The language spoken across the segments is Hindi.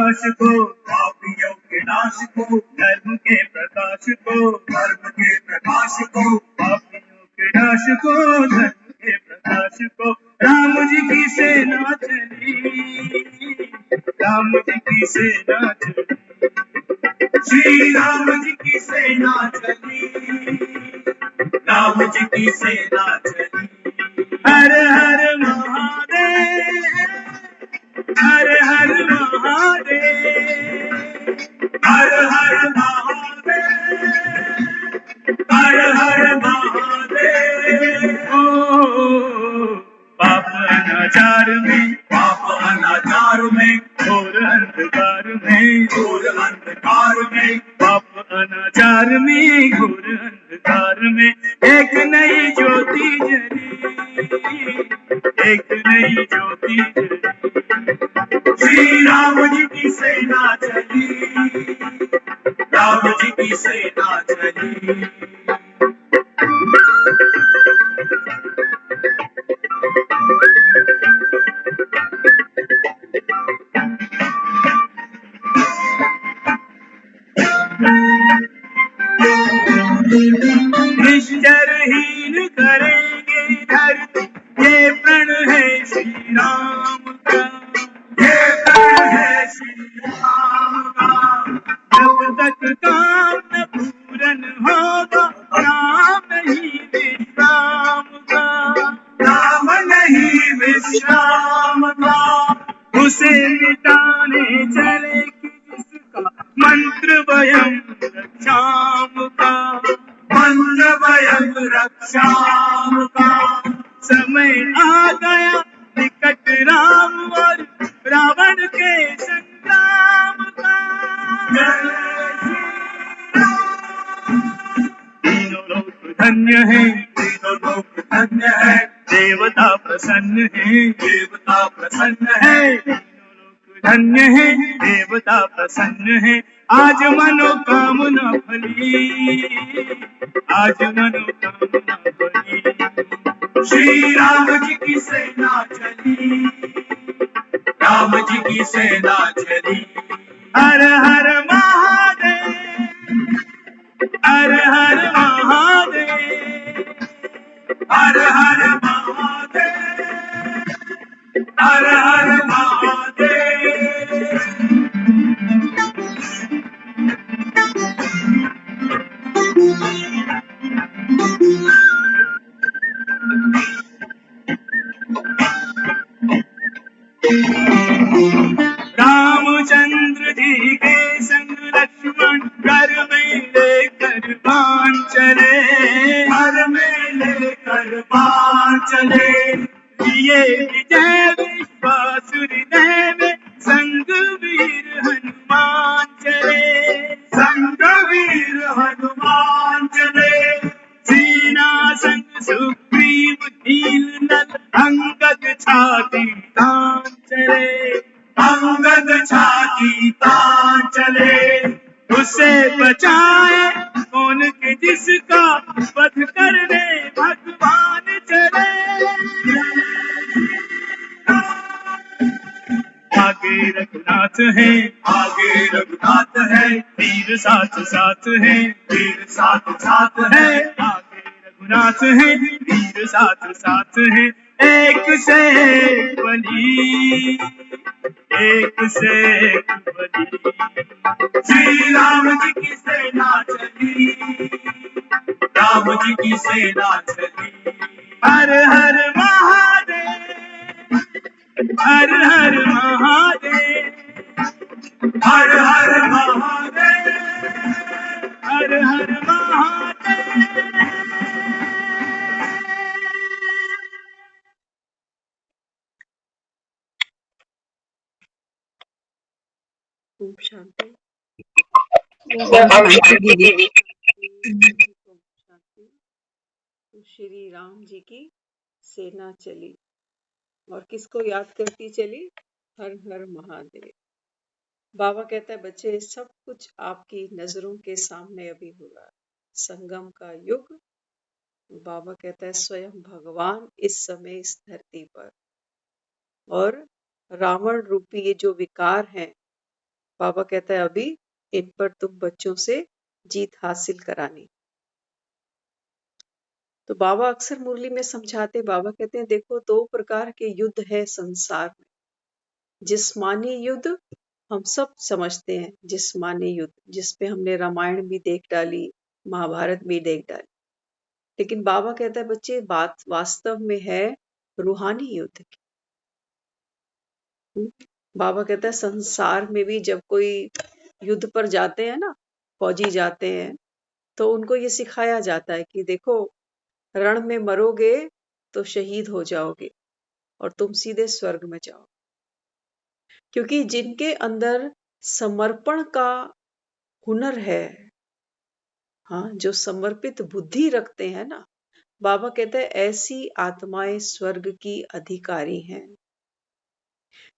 प्रकाश को, पापियों के नाश को, धर्म के प्रकाश को, धर्म के प्रकाश को, पापियों के नाश को, धर्म के प्रकाश को। राम जी की सेना चली, राम जी की सेना चली, श्री राम जी की सेना चली, राम जी की सेना चली। हर हर महादेव, हर हर महादेव, हर हर महादेव, हर हर महादेव। ओ पाप अनाचार में, पाप अनाचार में, घोर अंधकार में, घोर अंधकार में, पाप अनाचार में, घोर अंधकार में, एक नई ज्योति जली, एक नई ज्योति जली। श्री राम जी की सेना चली, राम जी की सेना चली। निश्चरहीन करेंगे धरती, ये प्रण है श्री राम का, ये प्रण है श्री राम का। जब तक काम न पूरन होगा, नाम नहीं विश्राम का, नाम नहीं विश्राम का। उसे मिटाने चले कि जिसका मंत्र वयम रक्षाम का, मंत्र वयम रक्षाम का। समय आ गया निकट राम और रावण के संग्राम का। तीनों लोक धन्य है, तीनों लोक धन्य है, देवता प्रसन्न है, देवता प्रसन्न है, तीनों लोक धन्य है, देवता प्रसन्न है। आज मनोकामना फली, आज मनोकामना फली। श्री राम जी की सेना चली, राम जी की सेना चली। हर हर महादेव, हर हर महादेव, हर हर महादेव, हर हर महादेव। रामचंद्र जी के संग लक्ष्मण घर में लेकर बाण चले, घर में लेकर बाण चले। लिए विजय विश्वासुर में, संग वीर हनुमान चले, संग वीर हनुमान चले। सीना संग सुग्रीव नील नल, अंगद छाती तान चले, अंगद छाती तान चले। उसे बचाए कौन के जिसका वध करने भगवान चले। आगे रघुनाथ है, आगे रघुनाथ है, वीर साथ साथ है, वीर साथ साथ है। आगे रघुनाथ है, वीर साथ साथ है, एक से एक बली, एक से एक बली। श्री राम जी की सेना चली, राम जी की सेना चली। हर हर महादेव, हर हर महादेव, हर हर महादेव, हर हर महादेव। ओम शांति। तो श्री राम जी की सेना चली और किसको याद करती चली? हर हर महादेव। बाबा कहता है बच्चे सब कुछ आपकी नजरों के सामने अभी हुआ, संगम का युग। बाबा कहता है स्वयं भगवान इस समय इस धरती पर, और रावण रूपी ये जो विकार हैं बाबा कहता है अभी इन पर तुम बच्चों से जीत हासिल करानी। तो बाबा अक्सर मुरली में समझाते, बाबा कहते हैं देखो 2 प्रकार के युद्ध है संसार में। जिस्मानी युद्ध हम सब समझते हैं, जिस्मानी युद्ध जिसपे हमने रामायण भी देख डाली, महाभारत भी देख डाली। लेकिन बाबा कहता है बच्चे बात वास्तव में है रूहानी युद्ध की। बाबा कहता है संसार में भी जब कोई युद्ध पर जाते हैं ना, फौजी जाते हैं, तो उनको ये सिखाया जाता है कि देखो रण में मरोगे तो शहीद हो जाओगे और तुम सीधे स्वर्ग में जाओ। क्योंकि जिनके अंदर समर्पण का हुनर है, हाँ, जो समर्पित बुद्धि रखते हैं ना, बाबा कहते हैं ऐसी आत्माएं स्वर्ग की अधिकारी हैं।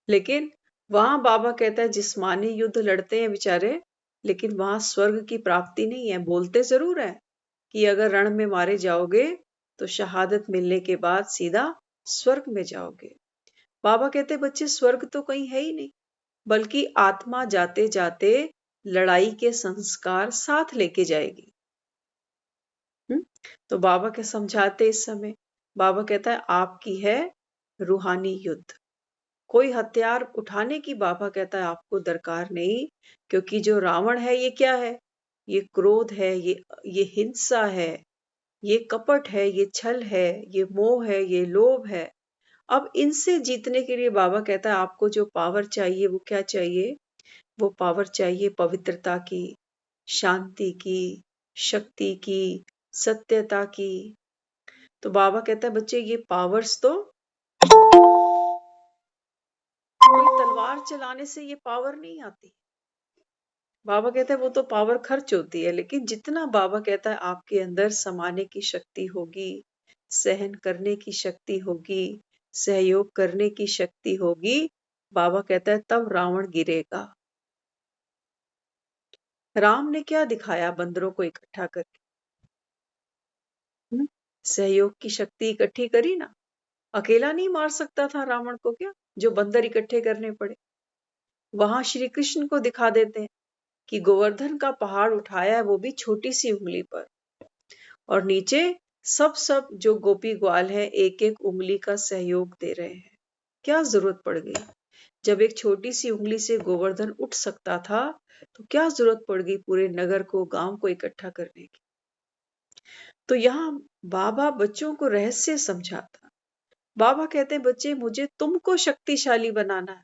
लेकिन वहां बाबा कहता है जिस्मानी युद्ध लड़ते हैं बेचारे, लेकिन वहां स्वर्ग की प्राप्ति नहीं है। बोलते जरूर है कि अगर रण में मारे जाओगे तो शहादत मिलने के बाद सीधा स्वर्ग में जाओगे। बाबा कहते बच्चे स्वर्ग तो कहीं है ही नहीं, बल्कि आत्मा जाते जाते लड़ाई के संस्कार साथ लेके जाएगी। तो बाबा के समझाते इस समय, बाबा कहता है आपकी है रूहानी युद्ध। कोई हथियार उठाने की बाबा कहता है आपको दरकार नहीं, क्योंकि जो रावण है ये क्या है? ये क्रोध है, ये हिंसा है, ये कपट है, ये छल है, ये मोह है, ये लोभ है। अब इनसे जीतने के लिए बाबा कहता है आपको जो पावर चाहिए वो क्या चाहिए? वो पावर चाहिए पवित्रता की, शांति की, शक्ति की, सत्यता की। तो बाबा कहता है बच्चे ये पावर्स तो कोई तलवार चलाने से ये पावर नहीं आती। बाबा कहता है वो तो पावर खर्च होती है, लेकिन जितना बाबा कहता है आपके अंदर समाने की शक्ति होगी, सहन करने की शक्ति होगी, सहयोग करने की शक्ति होगी, बाबा कहता है तब रावण गिरेगा। राम ने क्या दिखाया बंदरों को इकट्ठा करके? सहयोग की शक्ति इकट्ठी करी ना। अकेला नहीं मार सकता था रावण को क्या, जो बंदर इकट्ठे करने पड़े। वहां श्री कृष्ण को दिखा देते हैं कि गोवर्धन का पहाड़ उठाया है, वो भी छोटी सी उंगली पर, और नीचे सब जो गोपी ग्वाल है एक एक उंगली का सहयोग दे रहे हैं। क्या जरूरत पड़ गई? जब एक छोटी सी उंगली से गोवर्धन उठ सकता था, तो क्या जरूरत पड़ गई पूरे नगर को, गांव को इकट्ठा करने की? तो यहाँ बाबा बच्चों को रहस्य समझाता। बाबा कहते हैं बच्चे मुझे तुमको शक्तिशाली बनाना है।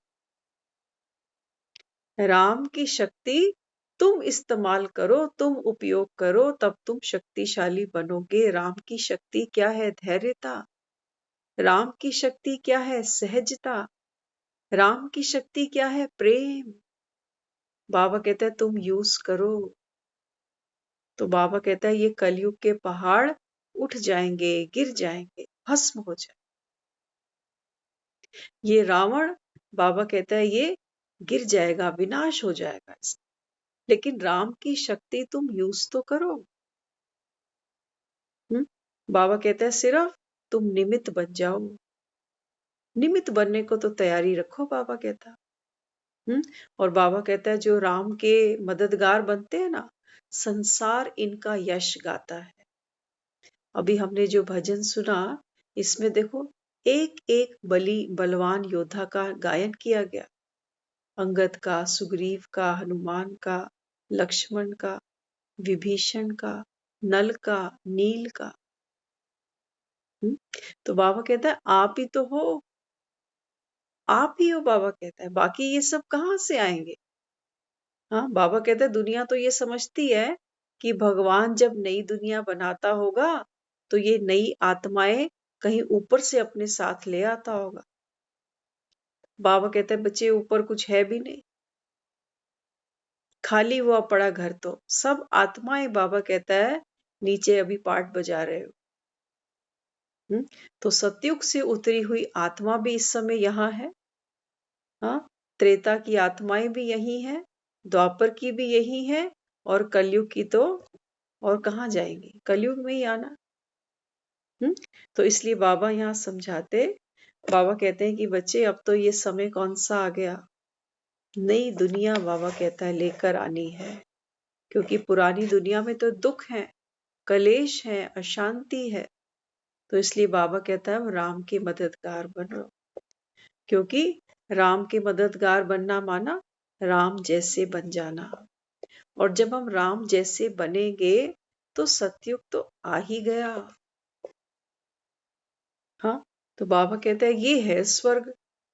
राम की शक्ति तुम इस्तेमाल करो, तुम उपयोग करो, तब तुम शक्तिशाली बनोगे। राम की शक्ति क्या है? धैर्यता। राम की शक्ति क्या है? सहजता। राम की शक्ति क्या है? प्रेम। बाबा कहता है तुम यूज करो। तो बाबा कहता है ये कलयुग के पहाड़ उठ जाएंगे, गिर जाएंगे, भस्म हो जाएंगे। ये रावण, बाबा कहता है ये गिर जाएगा, विनाश हो जाएगा इसका। लेकिन राम की शक्ति तुम यूज तो करो। बाबा कहता है सिर्फ तुम निमित्त बन जाओ। निमित्त बनने को तो तैयारी रखो, बाबा कहता। और बाबा कहता है जो राम के मददगार बनते हैं ना, संसार इनका यश गाता है। अभी हमने जो भजन सुना, इसमें देखो एक एक बलवान योद्धा का गायन किया गया। अंगद का, सुग्रीव का, हनुमान का, लक्ष्मण का, विभीषण का, नल का, नील का। तो बाबा कहता है आप ही तो हो, आप ही हो। बाबा कहता है बाकी ये सब कहां से आएंगे? हाँ, बाबा कहता है दुनिया तो ये समझती है कि भगवान जब नई दुनिया बनाता होगा तो ये नई आत्माएं कहीं ऊपर से अपने साथ ले आता होगा। बाबा कहते हैं बच्चे ऊपर कुछ है भी नहीं, खाली हुआ पड़ा घर, तो सब आत्माएं बाबा कहता है नीचे अभी पाठ बजा रहे हो। तो सतयुग से उतरी हुई आत्मा भी इस समय यहाँ है। हाँ, त्रेता की आत्माएं भी यही हैं, द्वापर की भी यही है, और कलयुग की तो और कहाँ जाएंगी, कलयुग में ही आना। तो इसलिए बाबा यहाँ समझाते, बाबा कहते हैं कि बच्चे अब तो ये समय कौन सा आ गया, नई दुनिया बाबा कहता है लेकर आनी है, क्योंकि पुरानी दुनिया में तो दुख है, कलेश है, अशांति है। तो इसलिए बाबा कहता है राम के मददगार बनो, क्योंकि राम के मददगार बनना माना राम जैसे बन जाना। और जब हम राम जैसे बनेंगे तो सतयुग तो आ ही गया। हाँ, तो बाबा कहता है ये है स्वर्ग।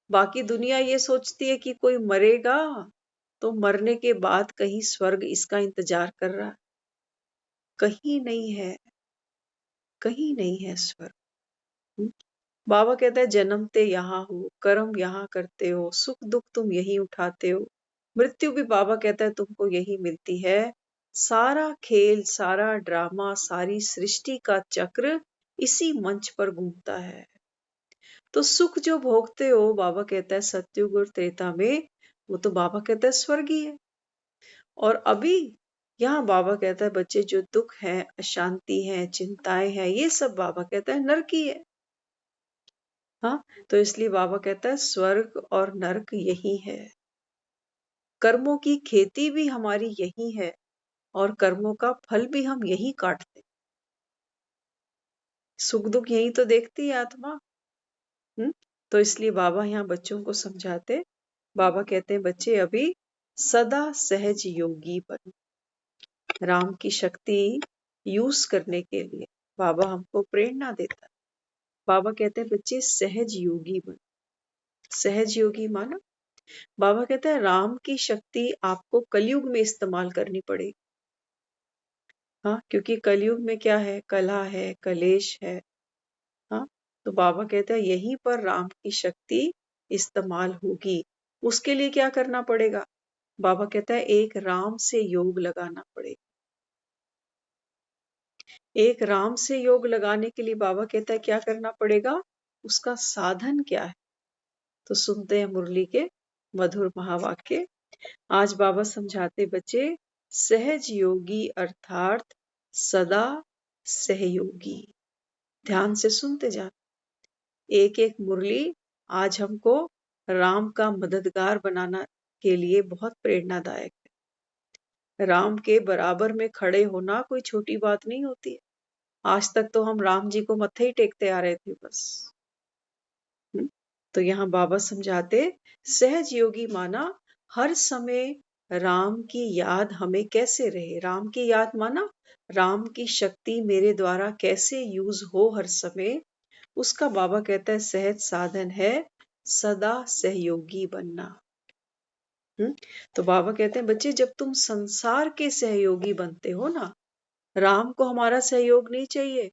बाकी दुनिया ये सोचती है कि कोई मरेगा तो मरने के बाद कहीं स्वर्ग इसका इंतजार कर रहा है। कहीं नहीं है, कहीं नहीं है स्वर्ग। हम्म? बाबा कहता है जन्मते यहाँ हो, कर्म यहाँ करते हो, सुख दुख तुम यही उठाते हो, मृत्यु भी बाबा कहता है तुमको यही मिलती है। सारा खेल, सारा ड्रामा, सारी सृष्टि का चक्र इसी मंच पर घूमता है। तो सुख जो भोगते हो बाबा कहता है सतयुग और त्रेता में, वो तो बाबा कहता है स्वर्गीय है। और अभी यहाँ बाबा कहता है बच्चे जो दुख है, अशांति है, चिंताएं हैं, ये सब बाबा कहता है नरकी है। हाँ, तो इसलिए बाबा कहता है स्वर्ग और नरक यही है। कर्मों की खेती भी हमारी यही है और कर्मों का फल भी हम यही काटते। सुख दुख यही तो देखती है आत्मा। तो इसलिए बाबा यहाँ बच्चों को समझाते, बाबा कहते हैं बच्चे अभी सदा सहज योगी बनो। राम की शक्ति यूज करने के लिए बाबा हमको प्रेरणा देता है। बाबा कहते हैं बच्चे सहज योगी बनो। सहज योगी माना बाबा कहते हैं राम की शक्ति आपको कलयुग में इस्तेमाल करनी पड़ेगी। हाँ, क्योंकि कलयुग में क्या है, कलह है, कलेश है। हाँ, तो बाबा कहते हैं यहीं पर राम की शक्ति इस्तेमाल होगी। उसके लिए क्या करना पड़ेगा? बाबा कहता है एक राम से योग लगाना पड़ेगा। एक राम से योग लगाने के लिए बाबा कहता है क्या करना पड़ेगा? उसका साधन क्या है? तो सुनते हैं मुरली के मधुर महावाक्य। आज बाबा समझाते बच्चे सहज योगी अर्थात सदा सहयोगी। ध्यान से सुनते जाना। एक एक मुरली आज हमको राम का मददगार बनाना के लिए बहुत प्रेरणादायक है। राम के बराबर में खड़े होना कोई छोटी बात नहीं होती है। आज तक तो हम राम जी को मत्थे ही टेकते आ रहे थे बस। तो यहाँ बाबा समझाते सहज योगी माना हर समय राम की याद हमें कैसे रहे। राम की याद माना राम की शक्ति मेरे द्वारा कैसे यूज हो हर समय, उसका बाबा कहता है सहज साधन है सदा सहयोगी बनना। तो बाबा कहते हैं बच्चे जब तुम संसार के सहयोगी बनते हो ना, राम को हमारा सहयोग नहीं चाहिए,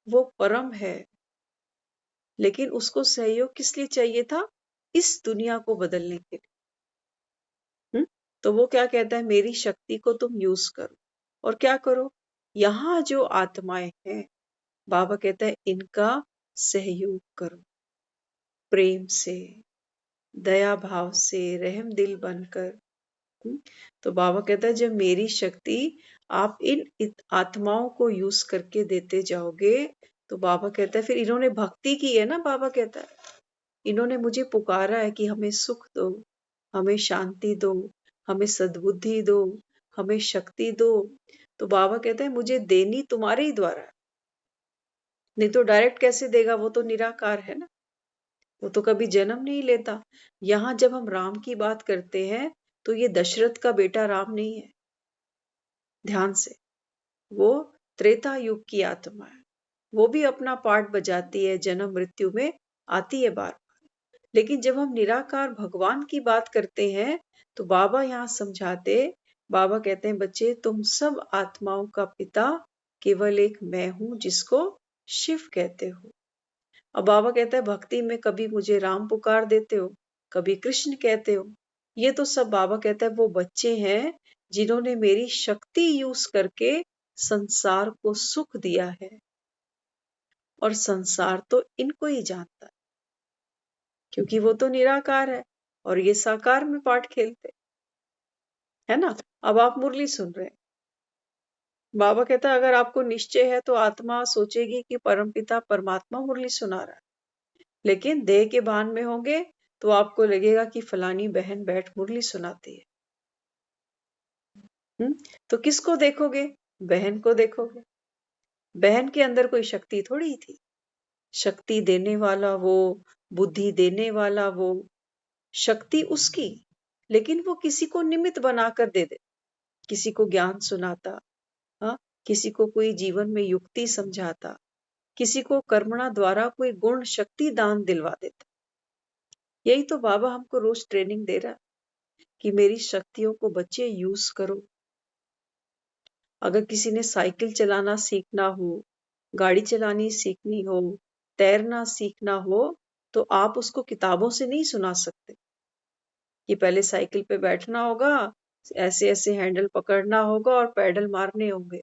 वो परम है, लेकिन उसको सहयोग किस लिए चाहिए था? इस दुनिया को बदलने के लिए। तो वो क्या कहता है, मेरी शक्ति को तुम यूज करो और क्या करो, यहाँ जो आत्माएं हैं बाबा कहता है इनका सहयोग करो, प्रेम से, दया भाव से, रहम दिल बनकर। तो बाबा कहता है जब मेरी शक्ति आप इन आत्माओं को यूज करके देते जाओगे, तो बाबा कहता है फिर इन्होंने भक्ति की है ना, बाबा कहता है इन्होंने मुझे पुकारा है कि हमें सुख दो, हमें शांति दो, हमें सद्बुद्धि दो, हमें शक्ति दो। तो बाबा कहते हैं मुझे देनी तुम्हारे ही द्वारा है, नहीं तो डायरेक्ट कैसे देगा, वो तो निराकार है ना, वो तो कभी जन्म नहीं लेता। यहाँ जब हम राम की बात करते हैं तो ये दशरथ का बेटा राम नहीं है। ध्यान से, वो त्रेता युग की आत्मा है, वो भी अपना पार्ट बजाती है, जन्म मृत्यु में आती है बार। लेकिन जब हम निराकार भगवान की बात करते हैं तो बाबा यहाँ समझाते, बाबा कहते हैं बच्चे तुम सब आत्माओं का पिता केवल एक मैं हूं जिसको शिव कहते हो। अब बाबा कहता है भक्ति में कभी मुझे राम पुकार देते हो, कभी कृष्ण कहते हो। ये तो सब बाबा कहता है वो बच्चे हैं जिन्होंने मेरी शक्ति यूज करके संसार को सुख दिया है, और संसार तो इनको ही जानता है क्योंकि वो तो निराकार है और ये साकार में पाठ खेलते है ना। अब आप मुरली सुन रहे हैं, बाबा कहता है अगर आपको निश्चय है तो आत्मा सोचेगी कि परमपिता परमात्मा मुरली सुना रहा है, लेकिन देह के भान में होंगे तो आपको लगेगा कि फलानी बहन बैठ मुरली सुनाती है। तो किसको देखोगे? बहन को देखोगे। बहन के अंदर कोई शक्ति थोड़ी थी। शक्ति देने वाला वो, बुद्धि देने वाला वो, शक्ति उसकी, लेकिन वो किसी को निमित्त बनाकर दे दे। किसी को ज्ञान सुनाता, हाँ, किसी को कोई जीवन में युक्ति समझाता, किसी को कर्मणा द्वारा कोई गुण शक्ति दान दिलवा देता। यही तो बाबा हमको रोज ट्रेनिंग दे रहा है कि मेरी शक्तियों को बच्चे यूज करो। अगर किसी ने साइकिल चलाना सीखना हो, गाड़ी चलानी सीखनी हो, तैरना सीखना हो, तो आप उसको किताबों से नहीं सुना सकते कि पहले साइकिल पे बैठना होगा, ऐसे ऐसे हैंडल पकड़ना होगा और पैडल मारने होंगे।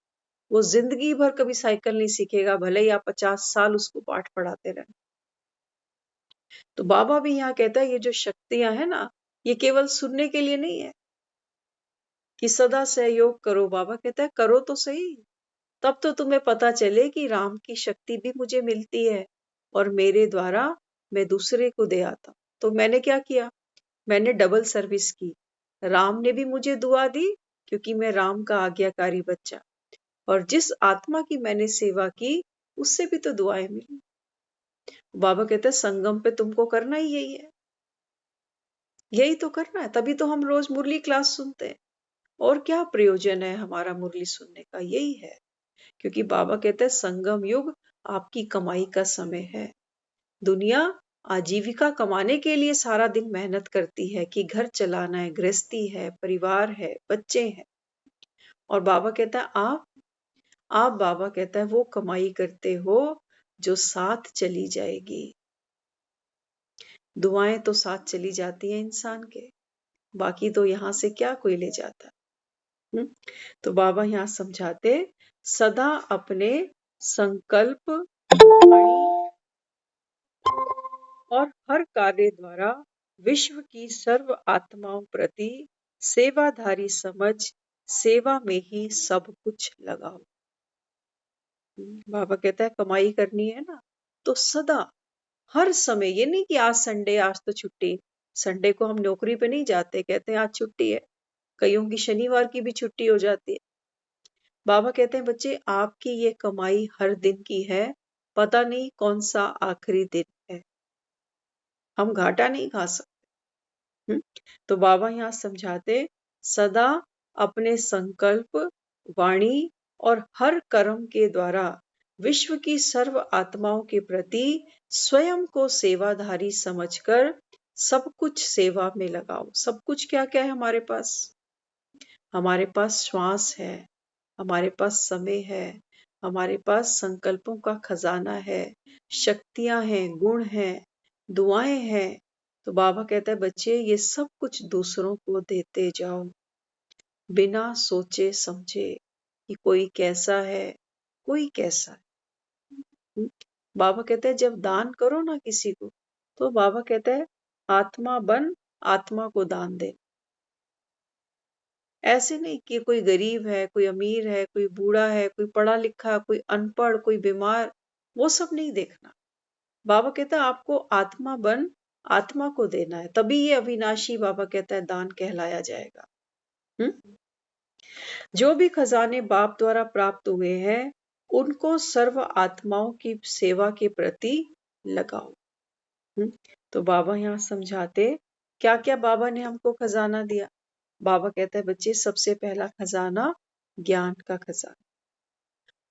वो जिंदगी भर कभी साइकिल नहीं सीखेगा, भले ही आप 50 साल उसको पाठ पढ़ाते रहें। तो बाबा भी यहाँ कहता है ये जो शक्तियां है ना, ये केवल सुनने के लिए नहीं है कि सदा सहयोग करो। बाबा कहता है करो तो सही, तब तो तुम्हें पता चले कि राम की शक्ति भी मुझे मिलती है और मेरे द्वारा मैं दूसरे को दे आता। तो मैंने क्या किया? मैंने डबल सर्विस की। राम ने भी मुझे दुआ दी क्योंकि मैं राम का आज्ञाकारी बच्चा, और जिस आत्मा की मैंने सेवा की उससे भी तो दुआएं मिली। बाबा कहते हैं संगम पे तुमको करना ही यही है, यही तो करना है, तभी तो हम रोज मुरली क्लास सुनते हैं। और क्या प्रयोजन है हमारा मुरली सुनने का? यही है, क्योंकि बाबा कहते हैं संगम युग आपकी कमाई का समय है। दुनिया आजीविका कमाने के लिए सारा दिन मेहनत करती है कि घर चलाना है, गृहस्थी है, परिवार है, बच्चे हैं। और बाबा कहता है आप बाबा कहता है वो कमाई करते हो जो साथ चली जाएगी। दुआएं तो साथ चली जाती हैं इंसान के, बाकी तो यहां से क्या कोई ले जाता। तो बाबा यहाँ समझाते, सदा अपने संकल्प, वाणी और हर कार्य द्वारा विश्व की सर्व आत्माओं प्रति सेवाधारी समझ सेवा में ही सब कुछ लगाओ। बाबा कहता है कमाई करनी है ना, तो सदा हर समय, ये नहीं कि आज संडे आज तो छुट्टी, संडे को हम नौकरी पे नहीं जाते, कहते हैं आज छुट्टी है, कईयों की शनिवार की भी छुट्टी हो जाती है। बाबा कहते हैं बच्चे आपकी ये कमाई हर दिन की है, पता नहीं कौन सा आखिरी दिन है, हम घाटा नहीं खा सकते। तो बाबा यहाँ समझाते, सदा अपने संकल्प, वाणी और हर कर्म के द्वारा विश्व की सर्व आत्माओं के प्रति स्वयं को सेवाधारी समझकर सब कुछ सेवा में लगाओ। सब कुछ क्या क्या है हमारे पास? हमारे पास श्वास है, हमारे पास समय है, हमारे पास संकल्पों का खजाना है, शक्तियां हैं, गुण हैं, दुआएं हैं। तो बाबा कहता है बच्चे ये सब कुछ दूसरों को देते जाओ, बिना सोचे समझे कि कोई कैसा है, कोई कैसा है। बाबा कहते हैं जब दान करो ना किसी को, तो बाबा कहता है आत्मा बन, आत्मा को दान दे। ऐसे नहीं कि कोई गरीब है, कोई अमीर है, कोई बूढ़ा है, कोई पढ़ा लिखा, कोई अनपढ़, कोई बीमार, वो सब नहीं देखना। बाबा कहता है आपको आत्मा बन, आत्मा को देना है, तभी ये अविनाशी बाबा कहता है दान कहलाया जाएगा। जो भी खजाने बाप द्वारा प्राप्त हुए हैं उनको सर्व आत्माओं की सेवा के प्रति लगाओ। तो बाबा यहाँ समझाते क्या क्या बाबा ने हमको खजाना दिया। बाबा कहता है बच्चे सबसे पहला खजाना ज्ञान का खजाना।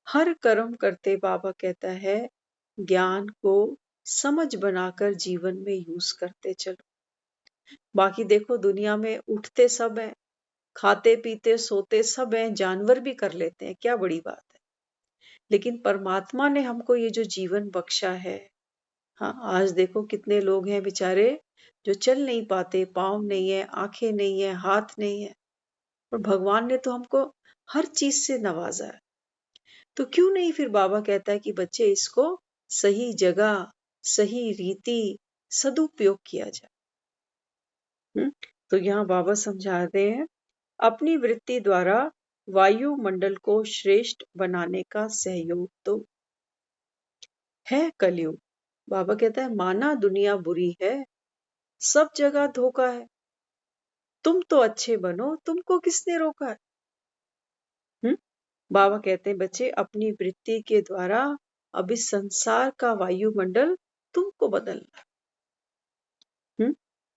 हर कर्म करते बाबा कहता है ज्ञान को समझ बनाकर जीवन में यूज करते चलो। बाकी देखो दुनिया में उठते सब है, खाते पीते सोते सब हैं, जानवर भी कर लेते हैं, क्या बड़ी बात है। लेकिन परमात्मा ने हमको ये जो जीवन बख्शा है, हाँ आज देखो कितने लोग हैं बेचारे जो चल नहीं पाते, पाँव नहीं है, आंखें नहीं है, हाथ नहीं है, और भगवान ने तो हमको हर चीज से नवाजा है। तो क्यों नहीं फिर बाबा कहता है कि बच्चे इसको सही जगह, सही रीति, सदुपयोग किया जाए। तो यहाँ बाबा समझाते हैं अपनी वृत्ति द्वारा वायुमंडल को श्रेष्ठ बनाने का सहयोग तो है कलयुग। बाबा कहता है माना दुनिया बुरी है, सब जगह धोखा है। तुम तो अच्छे बनो, तुमको किसने रोका है? बाबा कहते हैं बच्चे अपनी वृत्ति के द्वारा अब इस संसार का वायुमंडल तुमको बदलना।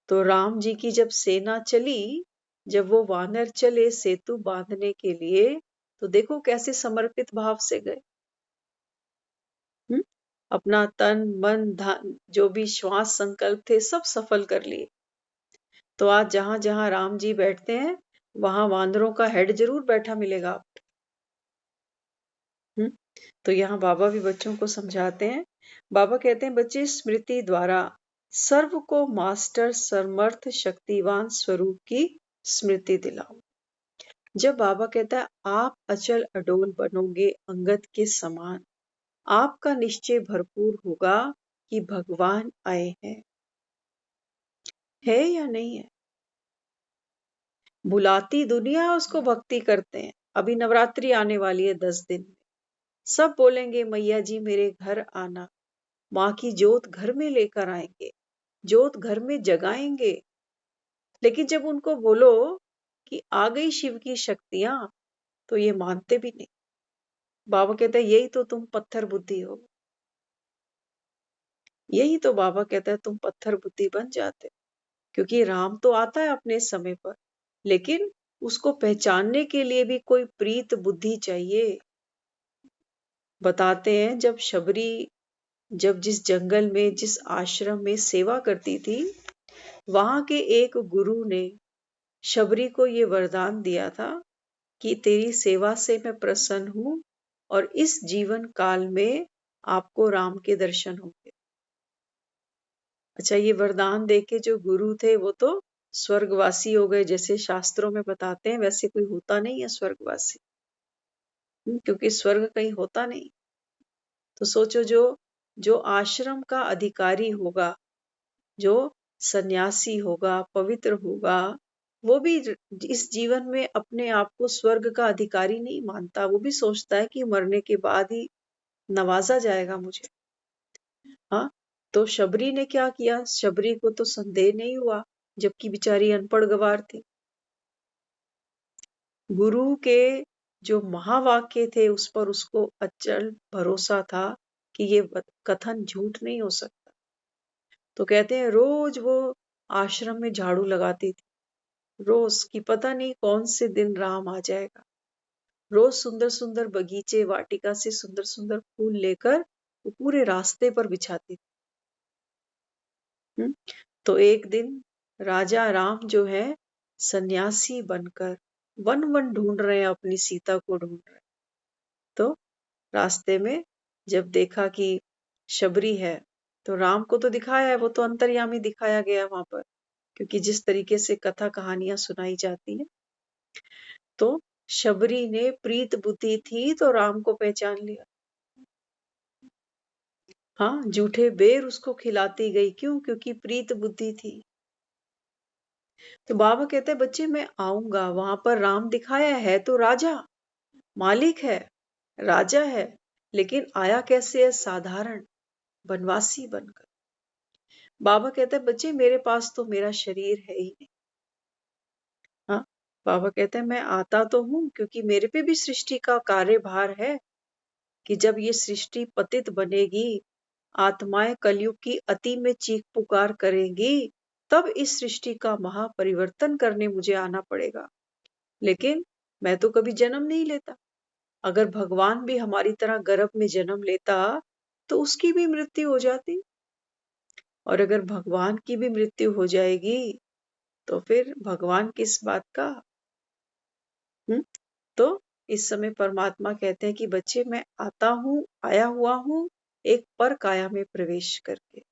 तो राम जी की जब सेना चली, जब वो वानर चले सेतु बांधने के लिए, तो देखो कैसे समर्पित भाव से गए। अपना तन मन धन जो भी श्वास संकल्प थे सब सफल कर लिए। तो आज जहां जहां राम जी बैठते हैं वहां वानरों का हेड जरूर बैठा मिलेगा आपको। तो यहाँ बाबा भी बच्चों को समझाते हैं। बाबा कहते हैं बच्चे स्मृति द्वारा सर्व को मास्टर समर्थ शक्तिवान स्वरूप की स्मृति दिलाओ। जब बाबा कहता है आप अचल अडोल बनोगे अंगद के समान, आपका निश्चय भरपूर होगा कि भगवान आए हैं। है या नहीं है? बुलाती दुनिया उसको भक्ति करते हैं। अभी नवरात्रि आने वाली है 10 दिन में। सब बोलेंगे मैया जी मेरे घर आना, माँ की जोत घर में लेकर आएंगे, जोत घर में जगाएंगे। लेकिन जब उनको बोलो कि आ गई शिव की शक्तियां, तो ये मानते भी नहीं। बाबा कहते हैं यही तो तुम पत्थर बुद्धि हो। यही तो बाबा कहता है तुम पत्थर बुद्धि बन जाते। क्योंकि राम तो आता है अपने समय पर, लेकिन उसको पहचानने के लिए भी कोई प्रीत बुद्धि चाहिए। बताते हैं जब शबरी जब जिस जंगल में जिस आश्रम में सेवा करती थी, वहां के एक गुरु ने शबरी को ये वरदान दिया था कि तेरी सेवा से मैं प्रसन्न हूं और इस जीवन काल में आपको राम के दर्शन होंगे। अच्छा, ये वरदान देके जो गुरु थे वो तो स्वर्गवासी हो गए, जैसे शास्त्रों में बताते हैं। वैसे कोई होता नहीं है स्वर्गवासी, क्योंकि स्वर्ग कहीं होता नहीं। तो सोचो जो जो आश्रम का अधिकारी होगा, जो सन्यासी होगा, पवित्र होगा, वो भी इस जीवन में अपने आप को स्वर्ग का अधिकारी नहीं मानता। वो भी सोचता है कि मरने के बाद ही नवाजा जाएगा मुझे। हाँ, तो शबरी ने क्या किया? शबरी को तो संदेह नहीं हुआ, जबकि बेचारी अनपढ़ गवार थी। गुरु के जो महावाक्य थे उस पर उसको अचल भरोसा था कि ये कथन झूठ नहीं हो सकता। तो कहते हैं रोज वो आश्रम में झाड़ू लगाती थी, रोज की पता नहीं कौन से दिन राम आ जाएगा। रोज सुंदर सुंदर बगीचे वाटिका से सुंदर सुंदर फूल लेकर वो पूरे रास्ते पर बिछाती थी। तो एक दिन राजा राम जो है सन्यासी बनकर वन वन ढूंढ रहे हैं, अपनी सीता को ढूंढ रहे हैं। तो रास्ते में जब देखा कि शबरी है, तो राम को तो दिखाया है, वो तो अंतर्यामी दिखाया गया वहां पर, क्योंकि जिस तरीके से कथा कहानियां सुनाई जाती हैं। तो शबरी ने प्रीत बुद्धि थी तो राम को पहचान लिया। हाँ, झूठे बेर उसको खिलाती गई, क्यों? क्योंकि प्रीत बुद्धि थी। तो बाबा कहते हैं बच्चे मैं आऊंगा, वहां पर राम दिखाया है तो राजा मालिक है, राजा है, लेकिन आया कैसे है? साधारण वनवासी बनकर। बाबा कहते हैं बच्चे मेरे पास तो मेरा शरीर है ही नहीं। हाँ, बाबा कहते हैं मैं आता तो हूं क्योंकि मेरे पे भी सृष्टि का कार्यभार है कि जब ये सृष्टि पतित बनेगी, आत्माएं कलयुग की अति में चीख पुकार करेंगी, तब इस सृष्टि का महापरिवर्तन करने मुझे आना पड़ेगा। लेकिन मैं तो कभी जन्म नहीं लेता। अगर भगवान भी हमारी तरह गर्भ में जन्म लेता तो उसकी भी मृत्यु हो जाती, और अगर भगवान की भी मृत्यु हो जाएगी तो फिर भगवान किस बात का? तो इस समय परमात्मा कहते हैं कि बच्चे मैं आता हूं, आया हुआ हूं एक पर काया में प्रवेश करके।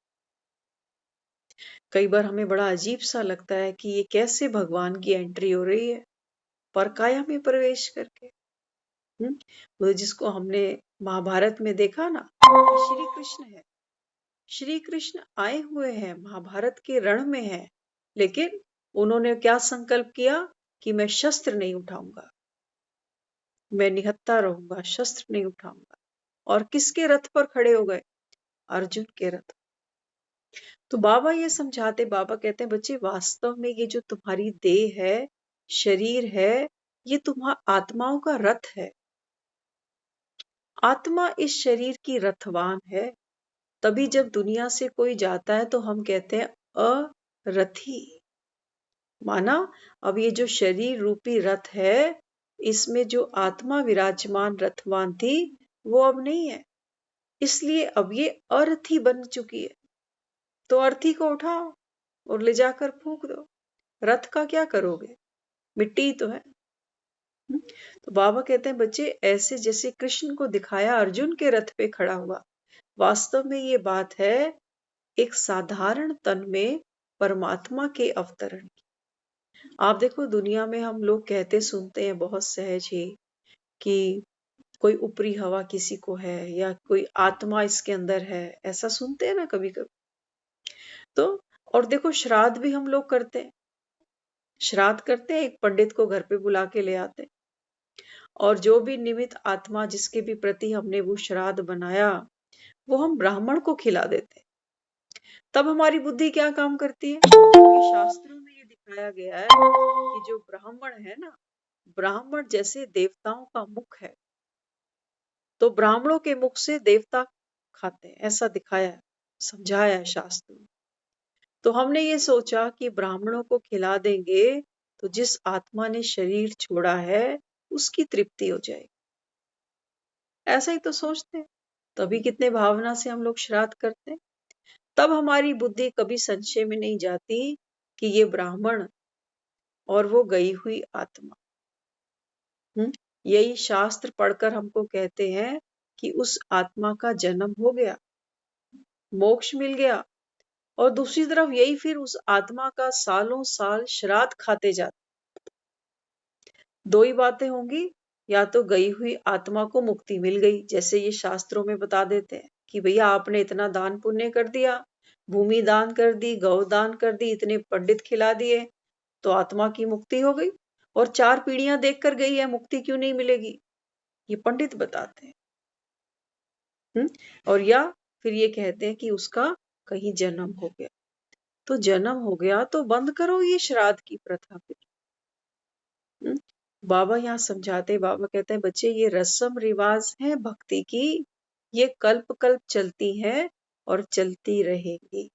कई बार हमें बड़ा अजीब सा लगता है कि ये कैसे भगवान की एंट्री हो रही है पर काया में प्रवेश करके। वो जिसको हमने महाभारत में देखा ना, श्री कृष्ण है, श्री कृष्ण आए हुए हैं, महाभारत के रण में है, लेकिन उन्होंने क्या संकल्प किया कि मैं शस्त्र नहीं उठाऊंगा, मैं निहत्था रहूंगा, शस्त्र नहीं उठाऊंगा। और किसके रथ पर खड़े हो गए? अर्जुन के रथ। तो बाबा ये समझाते, बाबा कहते हैं बच्चे वास्तव में ये जो तुम्हारी देह है, शरीर है, ये तुम्हारा आत्माओं का रथ है। आत्मा इस शरीर की रथवान है। तभी जब दुनिया से कोई जाता है तो हम कहते हैं अरथी। माना अब ये जो शरीर रूपी रथ है, इसमें जो आत्मा विराजमान रथवान थी, वो अब नहीं है, इसलिए अब ये अरथी बन चुकी है। तो अर्थी को उठाओ और ले जाकर फूंक दो। रथ का क्या करोगे, मिट्टी ही तो है। तो बाबा कहते हैं बच्चे ऐसे जैसे कृष्ण को दिखाया अर्जुन के रथ पे खड़ा हुआ, वास्तव में ये बात है एक साधारण तन में परमात्मा के अवतरण की। आप देखो दुनिया में हम लोग कहते सुनते हैं बहुत सहज ही कि कोई ऊपरी हवा किसी को है या कोई आत्मा इसके अंदर है, ऐसा सुनते हैं ना कभी कभी। तो और देखो श्राद्ध भी हम लोग करते हैं, श्राद्ध करते हैं, एक पंडित को घर पे बुला के ले आते हैं और जो भी निमित्त आत्मा जिसके भी प्रति हमने वो श्राद्ध बनाया, वो हम ब्राह्मण को खिला देते हैं। तब हमारी बुद्धि क्या काम करती है, क्योंकि शास्त्रों में ये दिखाया गया है कि जो ब्राह्मण है ना, ब्राह्मण जैसे देवताओं का मुख है, तो ब्राह्मणों के मुख से देवता खाते हैं, ऐसा दिखाया है, समझाया है शास्त्र में। तो हमने ये सोचा कि ब्राह्मणों को खिला देंगे तो जिस आत्मा ने शरीर छोड़ा है उसकी तृप्ति हो जाएगी, ऐसा ही तो सोचते हैं। तभी कितने भावना से हम लोग श्राद्ध करते हैं। तब हमारी बुद्धि कभी संशय में नहीं जाती कि ये ब्राह्मण और वो गई हुई आत्मा। यही शास्त्र पढ़कर हमको कहते हैं कि उस आत्मा का जन्म हो गया, मोक्ष मिल गया, और दूसरी तरफ यही फिर उस आत्मा का सालों साल श्राद्ध खाते जाते। दो ही बातें होंगी, या तो गई हुई आत्मा को मुक्ति मिल गई, जैसे ये शास्त्रों में बता देते हैं कि भैया आपने इतना दान पुण्य कर दिया, भूमि दान कर दी, गौ दान कर दी, इतने पंडित खिला दिए, तो आत्मा की मुक्ति हो गई। और 4 पीढ़ियां देख कर गई है, मुक्ति क्यों नहीं मिलेगी, ये पंडित बताते हैं। और या फिर ये कहते हैं कि उसका कहीं जन्म हो गया। तो जन्म हो गया तो बंद करो ये श्राद्ध की प्रथा फिर। बाबा यहाँ समझाते, बाबा कहते हैं बच्चे ये रस्म रिवाज है भक्ति की, ये कल्प कल्प चलती है और चलती रहेगी।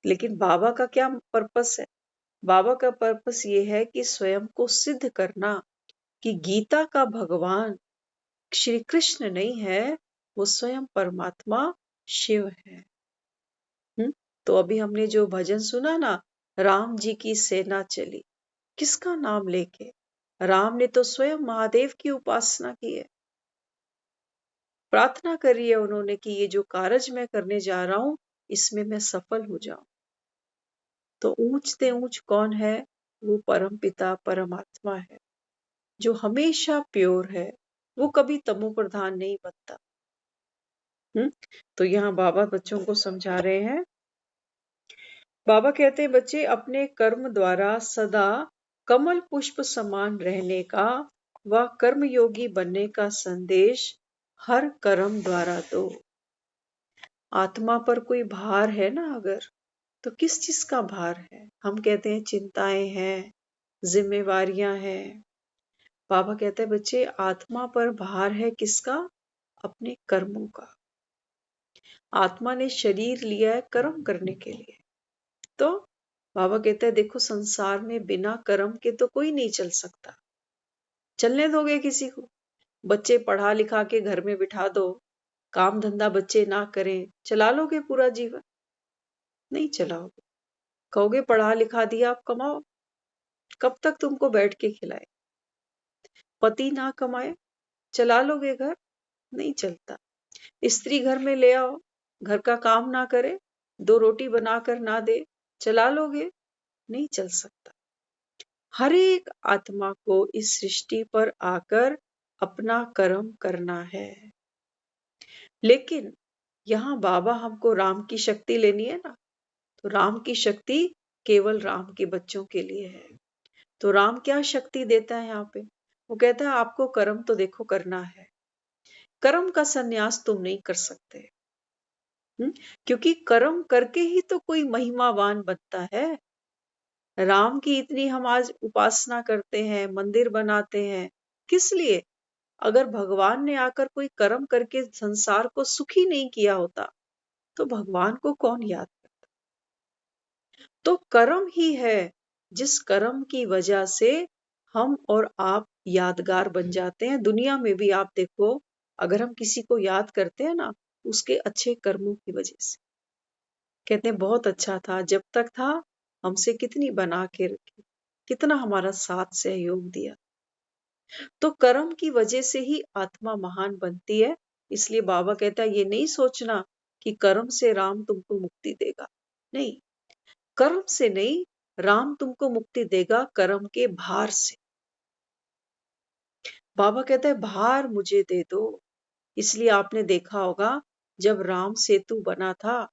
लेकिन बाबा का क्या पर्पस है, बाबा का पर्पस ये है कि स्वयं को सिद्ध करना कि गीता का भगवान श्री कृष्ण नहीं है, वो स्वयं परमात्मा शिव है। तो अभी हमने जो भजन सुना ना, राम जी की सेना चली, किसका नाम लेके, राम ने तो स्वयं महादेव की उपासना की है। प्रार्थना करी है उन्होंने कि ये जो कार्य मैं करने जा रहा हूं इसमें मैं सफल हो जाऊं। तो ऊंच से ऊंच कौन है, वो परम पिता परमात्मा है, जो हमेशा प्योर है, वो कभी तमो प्रधान नहीं बनता। तो यहाँ बाबा बच्चों को समझा रहे हैं। बाबा कहते हैं बच्चे अपने कर्म द्वारा सदा कमल पुष्प समान रहने का व कर्मयोगी बनने का संदेश हर कर्म द्वारा दो। आत्मा पर कोई भार है ना अगर, तो किस चीज का भार है, हम कहते हैं चिंताएं हैं, जिम्मेवारियां हैं। बाबा कहते हैं बच्चे आत्मा पर भार है किसका, अपने कर्मों का। आत्मा ने शरीर लिया है कर्म करने के लिए। तो बाबा कहते हैं देखो संसार में बिना कर्म के तो कोई नहीं चल सकता। चलने दोगे किसी को, बच्चे पढ़ा लिखा के घर में बिठा दो, काम धंधा बच्चे ना करें, चला लोगे पूरा जीवन, नहीं चलाओगे। कहोगे पढ़ा लिखा दिया आप कमाओ, कब तक तुमको बैठ के खिलाए। पति ना कमाए, चला लोगे घर, नहीं चलता। स्त्री घर में ले आओ, घर का काम ना करे, 2 रोटी बनाकर ना दे, चला लोगे, नहीं चल सकता। हर एक आत्मा को इस सृष्टि पर आकर अपना कर्म करना है। लेकिन यहाँ बाबा हमको राम की शक्ति लेनी है ना, तो राम की शक्ति केवल राम के बच्चों के लिए है। तो राम क्या शक्ति देता है यहाँ पे, वो कहता है आपको कर्म तो देखो करना है, कर्म का संन्यास तुम नहीं कर सकते। क्योंकि कर्म करके ही तो कोई महिमावान बनता है। राम की इतनी हम आज उपासना करते हैं, मंदिर बनाते हैं, किस लिए? अगर भगवान ने आकर कोई कर्म करके संसार को सुखी नहीं किया होता, तो भगवान को कौन याद करता? तो कर्म ही है जिस कर्म की वजह से हम और आप यादगार बन जाते हैं। दुनिया में भी आप देखो, अगर हम किसी को याद करते हैं ना, उसके अच्छे कर्मों की वजह से। कहते हैं बहुत अच्छा था, जब तक था हमसे कितनी बना के रखी, कितना हमारा साथ सहयोग दिया। तो कर्म की वजह से ही आत्मा महान बनती है। इसलिए बाबा कहता है ये नहीं सोचना कि कर्म से राम तुमको मुक्ति देगा। नहीं, कर्म से नहीं, राम तुमको मुक्ति देगा कर्म के भार से। बाबा कहता है भार मुझे दे दो। इसलिए आपने देखा होगा, जब राम सेतु बना था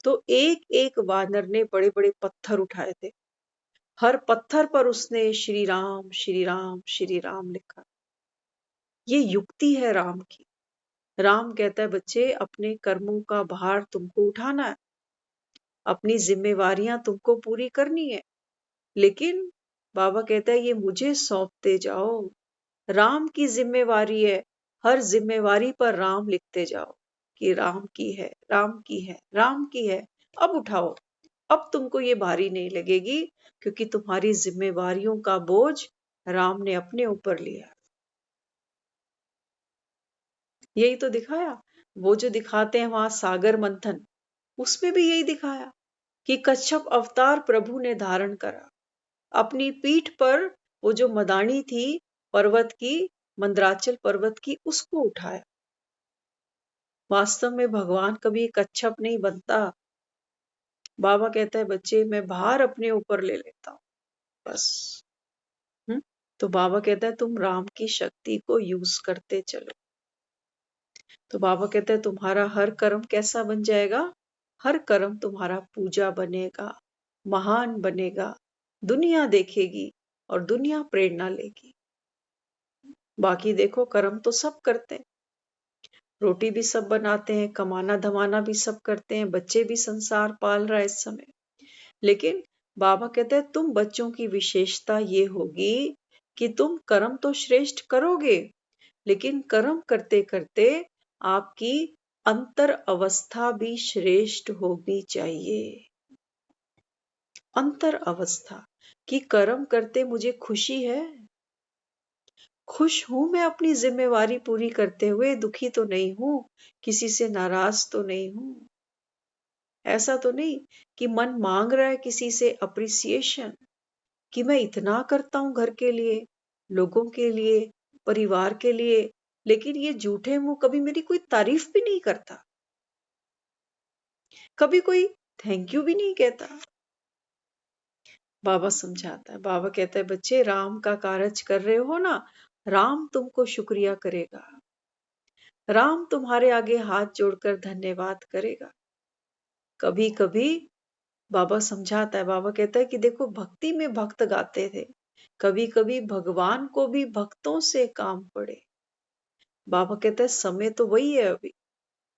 तो एक एक वानर ने बड़े बड़े पत्थर उठाए थे। हर पत्थर पर उसने श्री राम श्री राम श्री राम लिखा। ये युक्ति है राम की। राम कहता है बच्चे, अपने कर्मों का भार तुमको उठाना है, अपनी जिम्मेवारियां तुमको पूरी करनी है। लेकिन बाबा कहता है ये मुझे सौंपते जाओ। राम की जिम्मेवारी है, हर जिम्मेवारी पर राम लिखते जाओ कि राम की है, राम की है, राम की है। अब उठाओ, अब तुमको ये भारी नहीं लगेगी, क्योंकि तुम्हारी जिम्मेवारियों का बोझ राम ने अपने ऊपर लिया। यही तो दिखाया। वो जो दिखाते हैं वहां सागर मंथन, उसमें भी यही दिखाया कि कच्छप अवतार प्रभु ने धारण करा। अपनी पीठ पर वो जो मदानी थी पर्वत की, मंदराचल पर्वत की, उसको उठाया। वास्तव में भगवान कभी कच्छप नहीं बनता। बाबा कहता है बच्चे, मैं भार अपने ऊपर ले लेता हूं, बस। तो बाबा कहता है तुम राम की शक्ति को यूज करते चलो। तो बाबा कहता है तुम्हारा हर कर्म कैसा बन जाएगा? हर कर्म तुम्हारा पूजा बनेगा, महान बनेगा, दुनिया देखेगी और दुनिया प्रेरणा लेगी। बाकी देखो, कर्म तो सब करते हैं, रोटी भी सब बनाते हैं, कमाना धमाना भी सब करते हैं, बच्चे भी संसार पाल रहा है इस समय। लेकिन बाबा कहते हैं तुम बच्चों की विशेषता ये होगी कि तुम कर्म तो श्रेष्ठ करोगे, लेकिन कर्म करते करते आपकी अंतर अवस्था भी श्रेष्ठ होनी चाहिए। अंतर अवस्था कि कर्म करते मुझे खुशी है, खुश हूं मैं अपनी जिम्मेवारी पूरी करते हुए, दुखी तो नहीं हूं, किसी से नाराज तो नहीं हूं। ऐसा तो नहीं कि मन मांग रहा है किसी से अप्रिसिएशन, कि मैं इतना करता हूं घर के लिए, लोगों के लिए, परिवार के लिए, लेकिन ये झूठे मुंह कभी मेरी कोई तारीफ भी नहीं करता, कभी कोई थैंक यू भी नहीं कहता। बाबा समझाता है, बाबा कहता है बच्चे, राम का कारज कर रहे हो ना, राम तुमको शुक्रिया करेगा, राम तुम्हारे आगे हाथ जोड़कर धन्यवाद करेगा। कभी कभी बाबा समझाता है, बाबा कहता है कि देखो, भक्ति में भक्त गाते थे, कभी कभी भगवान को भी भक्तों से काम पड़े। बाबा कहता है समय तो वही है, अभी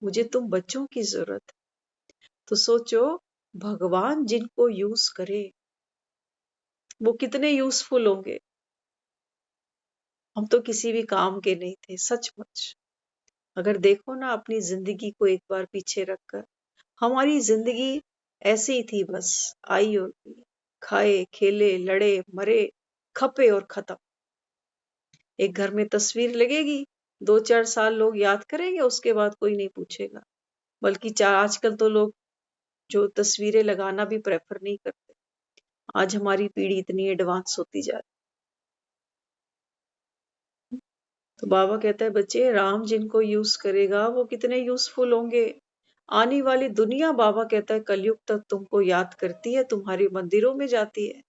मुझे तुम बच्चों की जरूरत है। तो सोचो, भगवान जिनको यूज करे वो कितने यूजफुल होंगे। हम तो किसी भी काम के नहीं थे, सचमुच। अगर देखो ना अपनी जिंदगी को एक बार पीछे रखकर, हमारी जिंदगी ऐसी ही थी, बस आई और गई, खाए खेले लड़े मरे, खपे और खत्म। एक घर में तस्वीर लगेगी, 2-4 साल लोग याद करेंगे, उसके बाद कोई नहीं पूछेगा। बल्कि आजकल तो लोग जो तस्वीरें लगाना भी प्रेफर नहीं करते। आज हमारी पीढ़ी इतनी एडवांस होती जा रही है। तो बाबा कहता है बच्चे, राम जिनको यूज करेगा वो कितने यूजफुल होंगे। आने वाली दुनिया, बाबा कहता है कलयुग तक तुमको याद करती है, तुम्हारे मंदिरों में जाती है,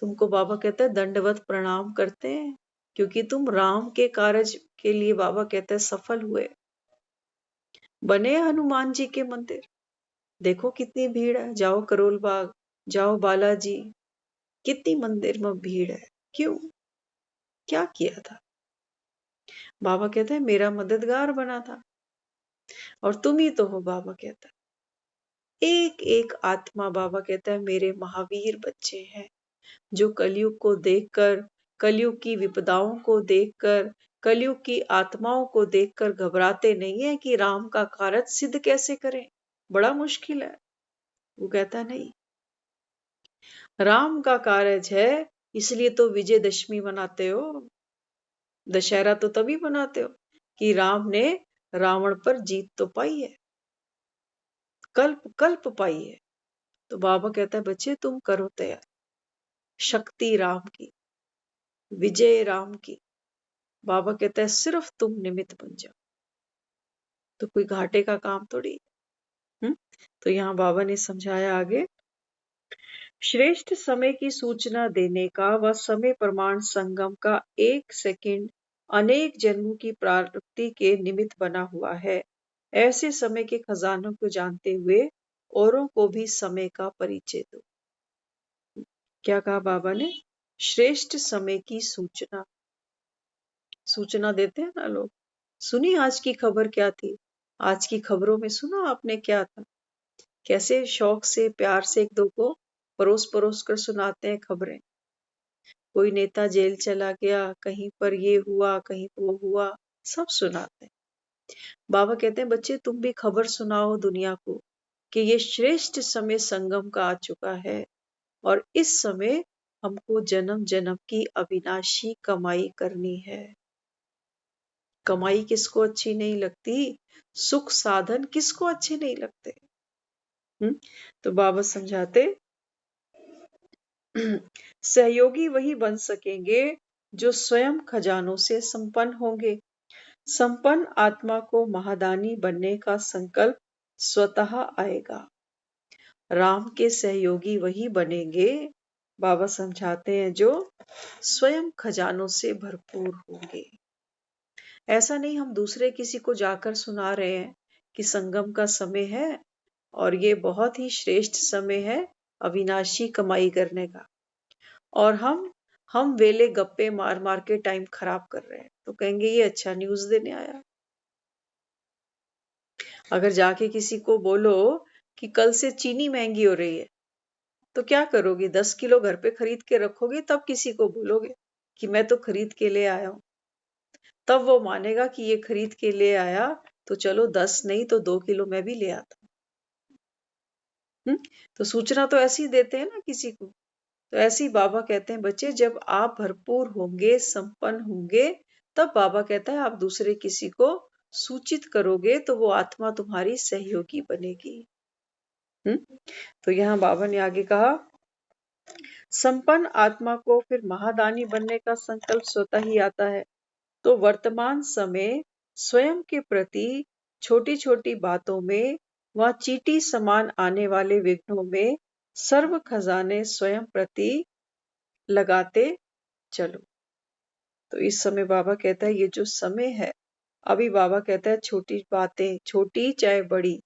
तुमको बाबा कहता है दंडवत प्रणाम करते हैं, क्योंकि तुम राम के कार्य के लिए, बाबा कहता है, सफल हुए। बने हनुमान जी के मंदिर, देखो कितनी भीड़ है, जाओ करोल बाग, जाओ बालाजी, कितनी मंदिर में भीड़ है। क्यों? क्या किया था? बाबा कहते हैं मेरा मददगार बना था। और तुम ही तो हो, बाबा कहता है। एक एक आत्मा, बाबा कहता है, मेरे महावीर बच्चे हैं, जो कलयुग को देखकर, कलयुग की विपदाओं को देखकर, कलयुग की आत्माओं को देखकर घबराते नहीं है कि राम का कार्य सिद्ध कैसे करें, बड़ा मुश्किल है। वो कहता नहीं, राम का कार्य है, इसलिए तो विजयदशमी मनाते हो, दशहरा तो तभी मनाते हो कि राम ने रावण पर जीत तो पाई है, कल्प कल्प पाई है। तो बाबा कहता है, बच्चे तुम करो तैयार, शक्ति राम की, विजय राम की। बाबा कहता है, सिर्फ तुम निमित्त बन जाओ, तो कोई घाटे का काम थोड़ी। तो यहाँ बाबा ने समझाया आगे, श्रेष्ठ समय की सूचना देने का व समय प्रमाण संगम का एक सेकंड अनेक जन्मों की प्राप्ति के निमित्त बना हुआ है। ऐसे समय के खजानों को जानते हुए औरों को भी समय का परिचय दो। क्या कहा बाबा ने? श्रेष्ठ समय की सूचना, सूचना देते हैं ना लोग। सुनी आज की खबर क्या थी? आज की खबरों में सुना आपने क्या था? कैसे शौक से, प्यार से एक दो को परोस परोस कर सुनाते हैं खबरें। कोई नेता जेल चला गया, कहीं पर ये हुआ, कहीं वो हुआ, सब सुनाते हैं। बाबा कहते हैं, बच्चे तुम भी खबर सुनाओ दुनिया को कि ये श्रेष्ठ समय संगम का आ चुका है और इस समय हमको जन्म जन्म की अविनाशी कमाई करनी है। कमाई किसको अच्छी नहीं लगती? सुख साधन किसको अच्छे नहीं लगते? तो बाबा समझाते, सहयोगी वही बन सकेंगे जो स्वयं खजानों से संपन्न होंगे। संपन्न आत्मा को महादानी बनने का संकल्प स्वतः आएगा। राम के सहयोगी वही बनेंगे, बाबा समझाते हैं, जो स्वयं खजानों से भरपूर होंगे। ऐसा नहीं हम दूसरे किसी को जाकर सुना रहे हैं कि संगम का समय है और ये बहुत ही श्रेष्ठ समय है अविनाशी कमाई करने का, और हम वेले गप्पे मार मार के टाइम खराब कर रहे हैं, तो कहेंगे ये अच्छा न्यूज देने आया। अगर जाके किसी को बोलो कि कल से चीनी महंगी हो रही है, तो क्या करोगे? 10 किलो घर पे खरीद के रखोगे, तब किसी को बोलोगे कि मैं तो खरीद के ले आया हूं। तब वो मानेगा कि ये खरीद के ले आया, तो चलो 10 नहीं तो 2 किलो मैं भी ले आता। तो सूचना तो ऐसी देते हैं ना किसी को। तो ऐसे ही बाबा कहते हैं, बच्चे जब आप भरपूर होंगे, संपन्न होंगे, तब बाबा कहता है आप दूसरे किसी को सूचित करोगे तो वो आत्मा तुम्हारी सहयोगी बनेगी। तो यहाँ बाबा ने आगे कहा, संपन्न आत्मा को फिर महादानी बनने का संकल्प स्वतः ही आता है। तो वर्तमान समय स्वयं के प्रति छोटी छोटी बातों में व चींटी समान आने वाले विघ्नों में सर्व खजाने स्वयं प्रति लगाते चलो। तो इस समय बाबा कहता है, ये जो समय है, अभी बाबा कहता है छोटी बातें, छोटी चाहे बड़ी,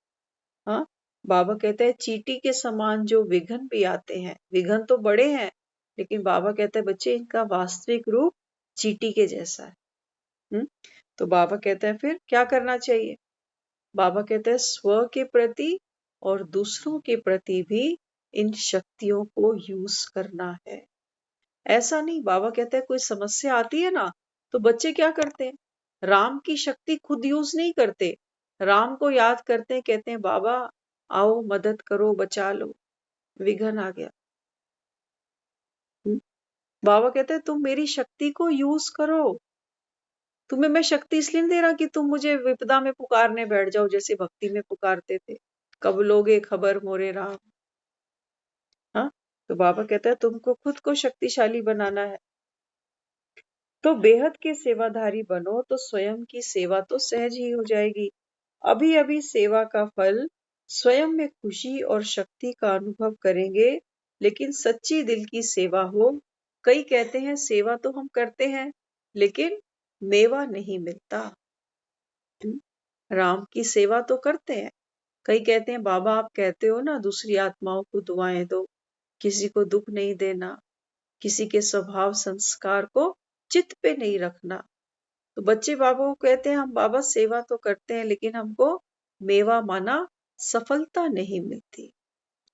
हाँ, बाबा कहता है चींटी के समान जो विघ्न भी आते हैं, विघ्न तो बड़े हैं, लेकिन बाबा कहता है बच्चे इनका वास्तविक रूप चींटी के जैसा है। तो बाबा कहता है फिर क्या करना चाहिए? बाबा कहते हैं स्व के प्रति और दूसरों के प्रति भी इन शक्तियों को यूज करना है। ऐसा नहीं, बाबा कहते हैं कोई समस्या आती है ना, तो बच्चे क्या करते हैं? राम की शक्ति खुद यूज नहीं करते, राम को याद करते हैं, कहते हैं बाबा आओ मदद करो, बचा लो, विघन आ गया। बाबा कहते हैं तुम मेरी शक्ति को यूज करो। तुम्हें मैं शक्ति इसलिए नहीं दे रहा कि तुम मुझे विपदा में पुकारने बैठ जाओ जैसे भक्ति में पुकारते थे, कब लोगे खबर मोरे राम। हाँ, तो बाबा कहता है तुमको खुद को शक्तिशाली बनाना है, तो बेहद के सेवाधारी बनो, तो स्वयं की सेवा तो सहज ही हो जाएगी। अभी अभी सेवा का फल स्वयं में खुशी और शक्ति का अनुभव करेंगे, लेकिन सच्ची दिल की सेवा हो। कई कहते हैं सेवा तो हम करते हैं लेकिन मेवा नहीं मिलता। राम की सेवा तो करते हैं, कई कहते हैं बाबा आप कहते हो ना दूसरी आत्माओं को दुआएं दो, किसी को दुख नहीं देना, किसी के स्वभाव संस्कार को चित्त पे नहीं रखना। तो बच्चे बाबा को कहते हैं हम बाबा सेवा तो करते हैं लेकिन हमको मेवा माना सफलता नहीं मिलती।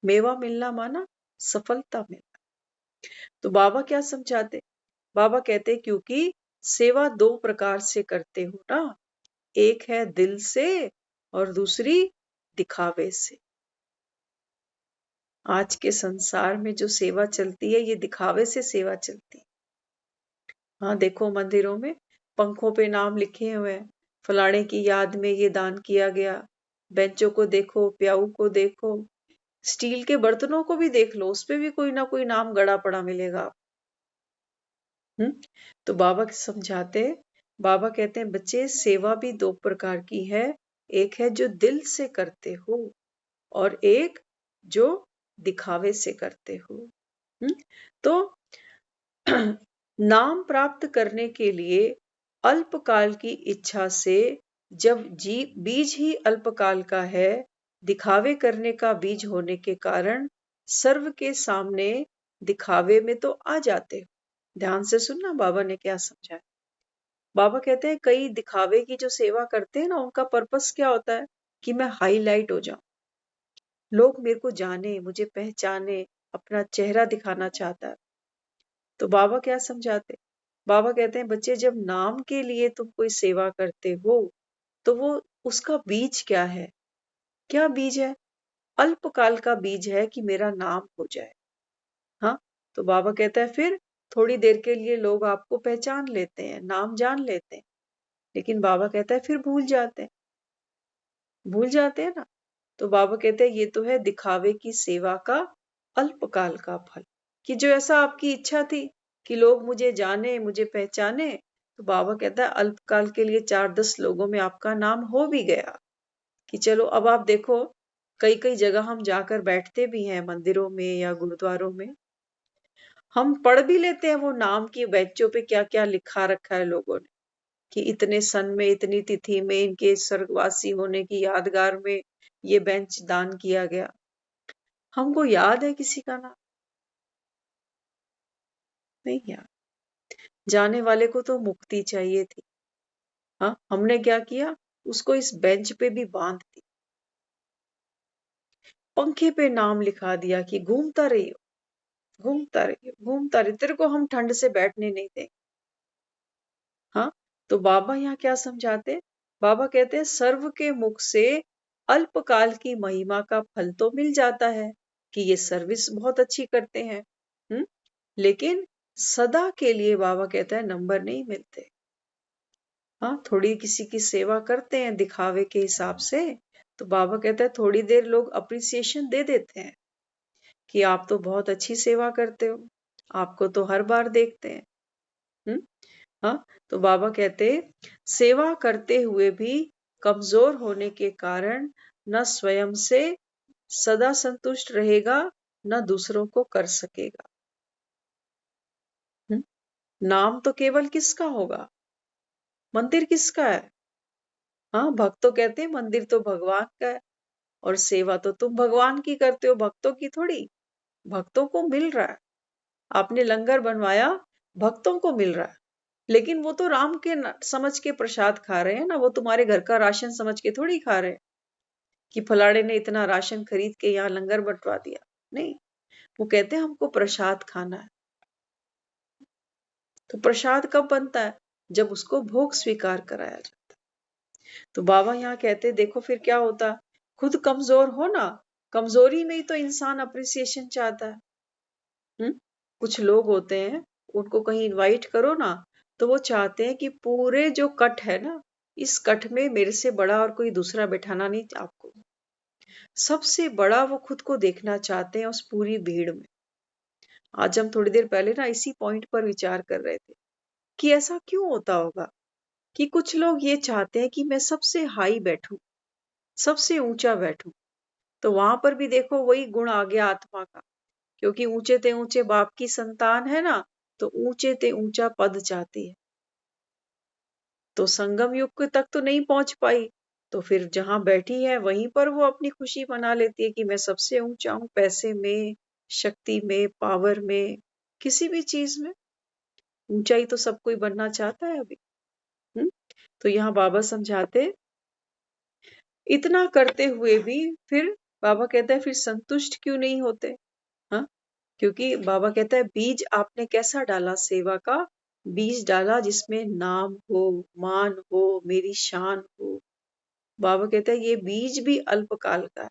मेवा मिलना माना सफलता मिलना। तो बाबा क्या समझाते? बाबा कहते क्योंकि सेवा दो प्रकार से करते हो ना, एक है दिल से और दूसरी दिखावे से। आज के संसार में जो सेवा चलती है ये दिखावे से सेवा चलती है। हाँ देखो मंदिरों में पंखों पे नाम लिखे हुए हैं, फलाने की याद में ये दान किया गया। बेंचों को देखो, प्याऊ को देखो, स्टील के बर्तनों को भी देख लो, उस पे भी कोई ना कोई नाम गड़ा पड़ा मिलेगा। तो बाबा समझाते, बाबा कहते हैं बच्चे सेवा भी दो प्रकार की है, एक है जो दिल से करते हो और एक जो दिखावे से करते हो। तो नाम प्राप्त करने के लिए अल्पकाल की इच्छा से जब बीज ही अल्पकाल का है, दिखावे करने का बीज होने के कारण सर्व के सामने दिखावे में तो आ जाते हो। ध्यान से सुनना बाबा ने क्या समझाया। बाबा कहते हैं कई दिखावे की जो सेवा करते हैं ना, उनका पर्पस क्या होता है कि मैं हाईलाइट हो जाऊं, लोग मेरे को जाने, मुझे पहचाने, अपना चेहरा दिखाना चाहता है। तो बाबा क्या समझाते? बाबा कहते हैं बच्चे जब नाम के लिए तुम कोई सेवा करते हो तो वो उसका बीज क्या है? क्या बीज है? अल्पकाल का बीज है कि मेरा नाम हो जाए। हाँ, तो बाबा कहता है फिर थोड़ी देर के लिए लोग आपको पहचान लेते हैं, नाम जान लेते हैं, लेकिन बाबा कहता है फिर भूल जाते हैं ना। तो बाबा कहते हैं ये तो है दिखावे की सेवा का अल्पकाल का फल, कि जो ऐसा आपकी इच्छा थी कि लोग मुझे जाने, मुझे पहचाने, तो बाबा कहता है अल्पकाल के लिए 4-10 लोगों में आपका नाम हो भी गया, कि चलो अब आप देखो कई कई जगह हम जाकर बैठते भी हैं मंदिरों में या गुरुद्वारों में, हम पढ़ भी लेते हैं वो नाम की बेंचों पे क्या क्या लिखा रखा है लोगों ने, कि इतने सन में इतनी तिथि में इनके स्वर्गवासी होने की यादगार में ये बेंच दान किया गया। हमको याद है किसी का नाम? नहीं याद। जाने वाले को तो मुक्ति चाहिए थी। हाँ, हमने क्या किया? उसको इस बेंच पे भी बांध दिया, पंखे पे नाम लिखा दिया कि घूमता रहियो, घूमता रहियो, घूमता रहियो, तेरे को हम ठंड से बैठने नहीं देंगे। हाँ, तो बाबा यहाँ क्या समझाते? बाबा कहते हैं सर्व के मुख से अल्पकाल की महिमा का फल तो मिल जाता है कि ये सर्विस बहुत अच्छी करते हैं, लेकिन सदा के लिए बाबा कहता है नंबर नहीं मिलते। हाँ, थोड़ी किसी की सेवा करते हैं दिखावे के हिसाब से, तो बाबा कहता है थोड़ी देर लोग अप्रिसिएशन दे देते हैं कि आप तो बहुत अच्छी सेवा करते हो, आपको तो हर बार देखते हैं। हम्म हाँ, तो बाबा कहते सेवा करते हुए भी कमजोर होने के कारण न स्वयं से सदा संतुष्ट रहेगा, न दूसरों को कर सकेगा। नाम तो केवल किसका होगा? मंदिर किसका है? हाँ, भक्त तो कहते हैं मंदिर तो भगवान का है, और सेवा तो तुम भगवान की करते हो, भक्तों की थोड़ी। भक्तों को मिल रहा है, आपने लंगर बनवाया, भक्तों को मिल रहा है, लेकिन वो तो राम के समझ के प्रसाद खा रहे हैं ना, वो तुम्हारे घर का राशन समझ के थोड़ी खा रहे हैं कि फलाड़े ने इतना राशन खरीद के यहाँ लंगर बंटवा दिया। नहीं, वो कहते हैं हमको प्रसाद खाना है। तो प्रसाद कब बनता है? जब उसको भोग स्वीकार कराया जाता है। तो बाबा यहाँ कहते देखो फिर क्या होता, खुद कमजोर हो ना, कमजोरी में ही तो इंसान अप्रिसिएशन चाहता है। कुछ लोग होते हैं, उनको कहीं इनवाइट करो ना, तो वो चाहते हैं कि पूरे जो कट है ना, इस कट में मेरे से बड़ा और कोई दूसरा बैठाना नहीं आपको, सबसे बड़ा वो खुद को देखना चाहते हैं उस पूरी भीड़ में। आज हम थोड़ी देर पहले ना इसी पॉइंट पर विचार कर रहे थे कि ऐसा क्यों होता होगा कि कुछ लोग ये चाहते हैं कि मैं सबसे हाई बैठूं, सबसे ऊंचा बैठूं। तो वहां पर भी देखो वही गुण आ गया आत्मा का, क्योंकि ऊंचे ते ऊंचे बाप की संतान है ना, तो ऊंचे ते ऊंचा पद चाहती है। तो संगम युग तक तो नहीं पहुंच पाई, तो फिर जहां बैठी है वहीं पर वो अपनी खुशी मना लेती है कि मैं सबसे ऊंचा हूं, पैसे में, शक्ति में, पावर में, किसी भी चीज में ऊंचाई तो सब कोई बनना चाहता है अभी। तो यहाँ बाबा समझाते इतना करते हुए भी फिर बाबा कहता है फिर संतुष्ट क्यों नहीं होते? हाँ, क्योंकि बाबा कहता है बीज आपने कैसा डाला सेवा का? बीज डाला जिसमें नाम हो, मान हो, मेरी शान हो। बाबा कहता है ये बीज भी अल्पकाल का है।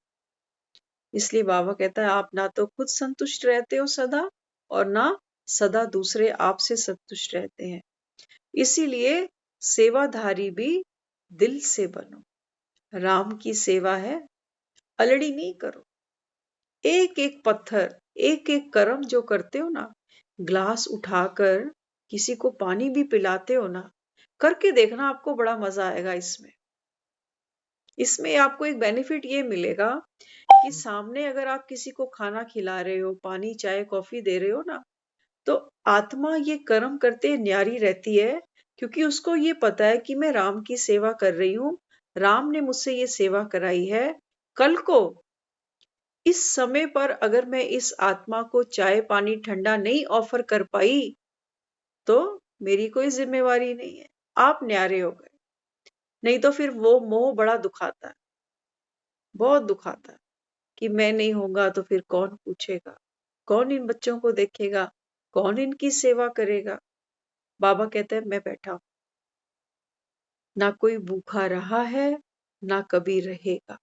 इसलिए बाबा कहता है आप ना तो खुद संतुष्ट रहते हो सदा और ना सदा दूसरे आपसे संतुष्ट रहते हैं। इसीलिए सेवाधारी भी दिल से बनो। राम की सेवा है, अलड़ी नहीं करो। एक एक पत्थर, एक एक कर्म जो करते हो ना, ग्लास उठाकर किसी को पानी भी पिलाते हो ना, करके देखना आपको बड़ा मजा आएगा इसमें। इसमें आपको एक बेनिफिट ये मिलेगा कि सामने अगर आप किसी को खाना खिला रहे हो, पानी, चाय, कॉफी दे रहे हो ना, तो आत्मा ये कर्म करते न्यारी रहती है, क्योंकि उसको ये पता है कि मैं राम की सेवा कर रही हूँ, राम ने मुझसे ये सेवा कराई है। कल को इस समय पर अगर मैं इस आत्मा को चाय पानी ठंडा नहीं ऑफर कर पाई तो मेरी कोई जिम्मेवारी नहीं है, आप न्यारे हो गए। नहीं तो फिर वो मोह बड़ा दुखाता है, बहुत दुखाता है कि मैं नहीं होऊंगा तो फिर कौन पूछेगा, कौन इन बच्चों को देखेगा, कौन इनकी सेवा करेगा। बाबा कहते हैं मैं बैठा हूं, ना कोई भूखा रहा है ना कभी रहेगा।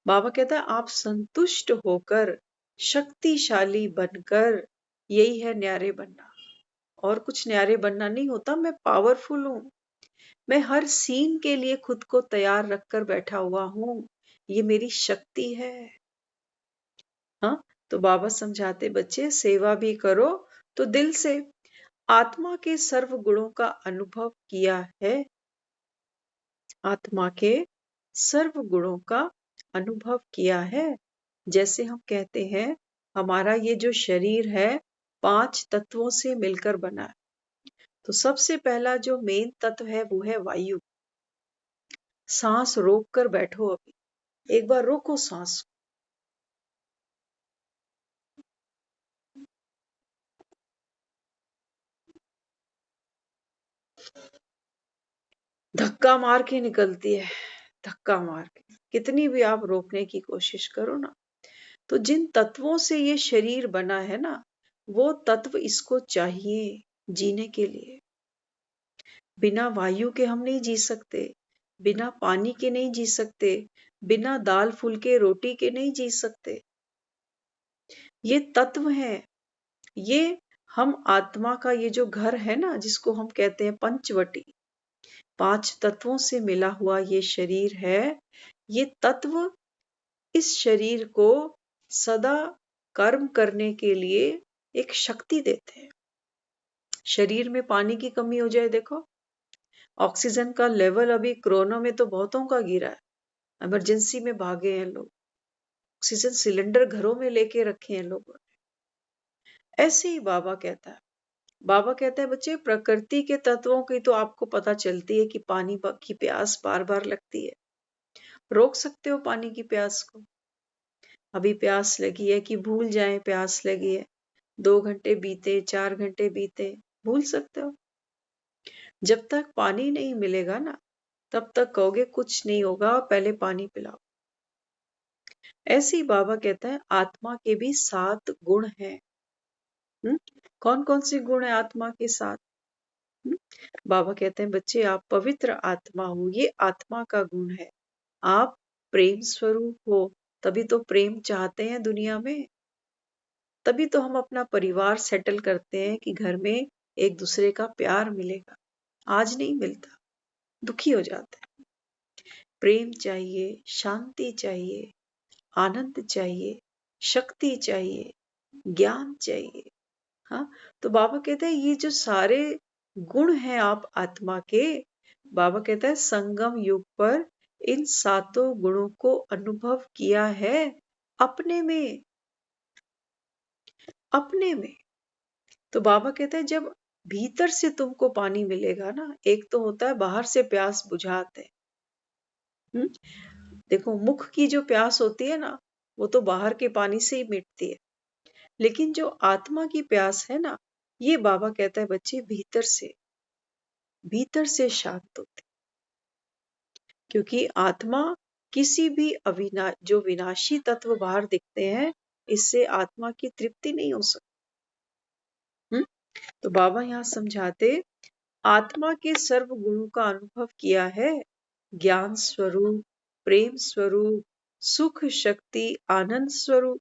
बाबा कहता है आप संतुष्ट होकर शक्तिशाली बनकर, यही है न्यारे बनना। और कुछ न्यारे बनना नहीं होता। मैं पावरफुल हूं, मैं हर सीन के लिए खुद को तैयार रखकर बैठा हुआ हूं, ये मेरी शक्ति है। हाँ, तो बाबा समझाते बच्चे सेवा भी करो तो दिल से। आत्मा के सर्व गुणों का अनुभव किया है, आत्मा के सर्व गुणों का अनुभव किया है। जैसे हम कहते हैं हमारा ये जो शरीर है 5 तत्वों से मिलकर बना है। तो सबसे पहला जो मेन तत्व है वो है वायु। सांस रोक कर बैठो, अभी एक बार रोको सांस। धक्का मार के निकलती है, धक्का मार के। कितनी भी आप रोकने की कोशिश करो ना, तो जिन तत्वों से ये शरीर बना है ना, वो तत्व इसको चाहिए जीने के लिए। बिना वायु के हम नहीं जी सकते, बिना पानी के नहीं जी सकते, बिना दाल फुलके रोटी के नहीं जी सकते। ये तत्व है, ये हम आत्मा का ये जो घर है ना, जिसको हम कहते हैं पंचवटी, 5 तत्वों से मिला हुआ ये शरीर है। ये तत्व इस शरीर को सदा कर्म करने के लिए एक शक्ति देते हैं। शरीर में पानी की कमी हो जाए, देखो ऑक्सीजन का लेवल अभी कोरोना में तो बहुतों का गिरा है, इमरजेंसी में भागे हैं लोग, ऑक्सीजन सिलेंडर घरों में लेके रखे हैं लोगों ने। ऐसे ही बाबा कहता है, बाबा कहता है बच्चे प्रकृति के तत्वों की तो आपको पता चलती है कि पानी की प्यास बार बार लगती है। रोक सकते हो पानी की प्यास को? अभी प्यास लगी है कि भूल जाए प्यास लगी है, 2 घंटे बीते, 4 घंटे बीते, भूल सकते हो? जब तक पानी नहीं मिलेगा ना, तब तक कहोगे कुछ नहीं होगा, पहले पानी पिलाओ। ऐसे ही बाबा कहता है आत्मा के भी 7 गुण हैं। कौन कौन से गुण है आत्मा के 7? बाबा कहते हैं बच्चे आप पवित्र आत्मा हो, ये आत्मा का गुण है। आप प्रेम स्वरूप हो, तभी तो प्रेम चाहते हैं दुनिया में। तभी तो हम अपना परिवार सेटल करते हैं कि घर में एक दूसरे का प्यार मिलेगा। आज नहीं मिलता, दुखी हो जाते हैं। प्रेम चाहिए, शांति चाहिए, आनंद चाहिए, शक्ति चाहिए, ज्ञान चाहिए। हाँ, तो बाबा कहते हैं ये जो सारे गुण हैं आप आत्मा के, बाबा कहता है संगम युग पर इन 7 गुणों को अनुभव किया है अपने में, अपने में। तो बाबा कहता है जब भीतर से तुमको पानी मिलेगा ना, एक तो होता है बाहर से प्यास बुझाते हैं। देखो मुख की जो प्यास होती है ना, वो तो बाहर के पानी से ही मिटती है, लेकिन जो आत्मा की प्यास है ना, ये बाबा कहता है बच्चे भीतर से, भीतर से शांत होती, क्योंकि आत्मा किसी भी जो विनाशी तत्व बाहर दिखते हैं, इससे आत्मा की तृप्ति नहीं हो सकती। तो बाबा यहाँ समझाते, आत्मा के सर्व गुणों का अनुभव किया है, ज्ञान स्वरूप, प्रेम स्वरूप, सुख शक्ति, आनंद स्वरूप।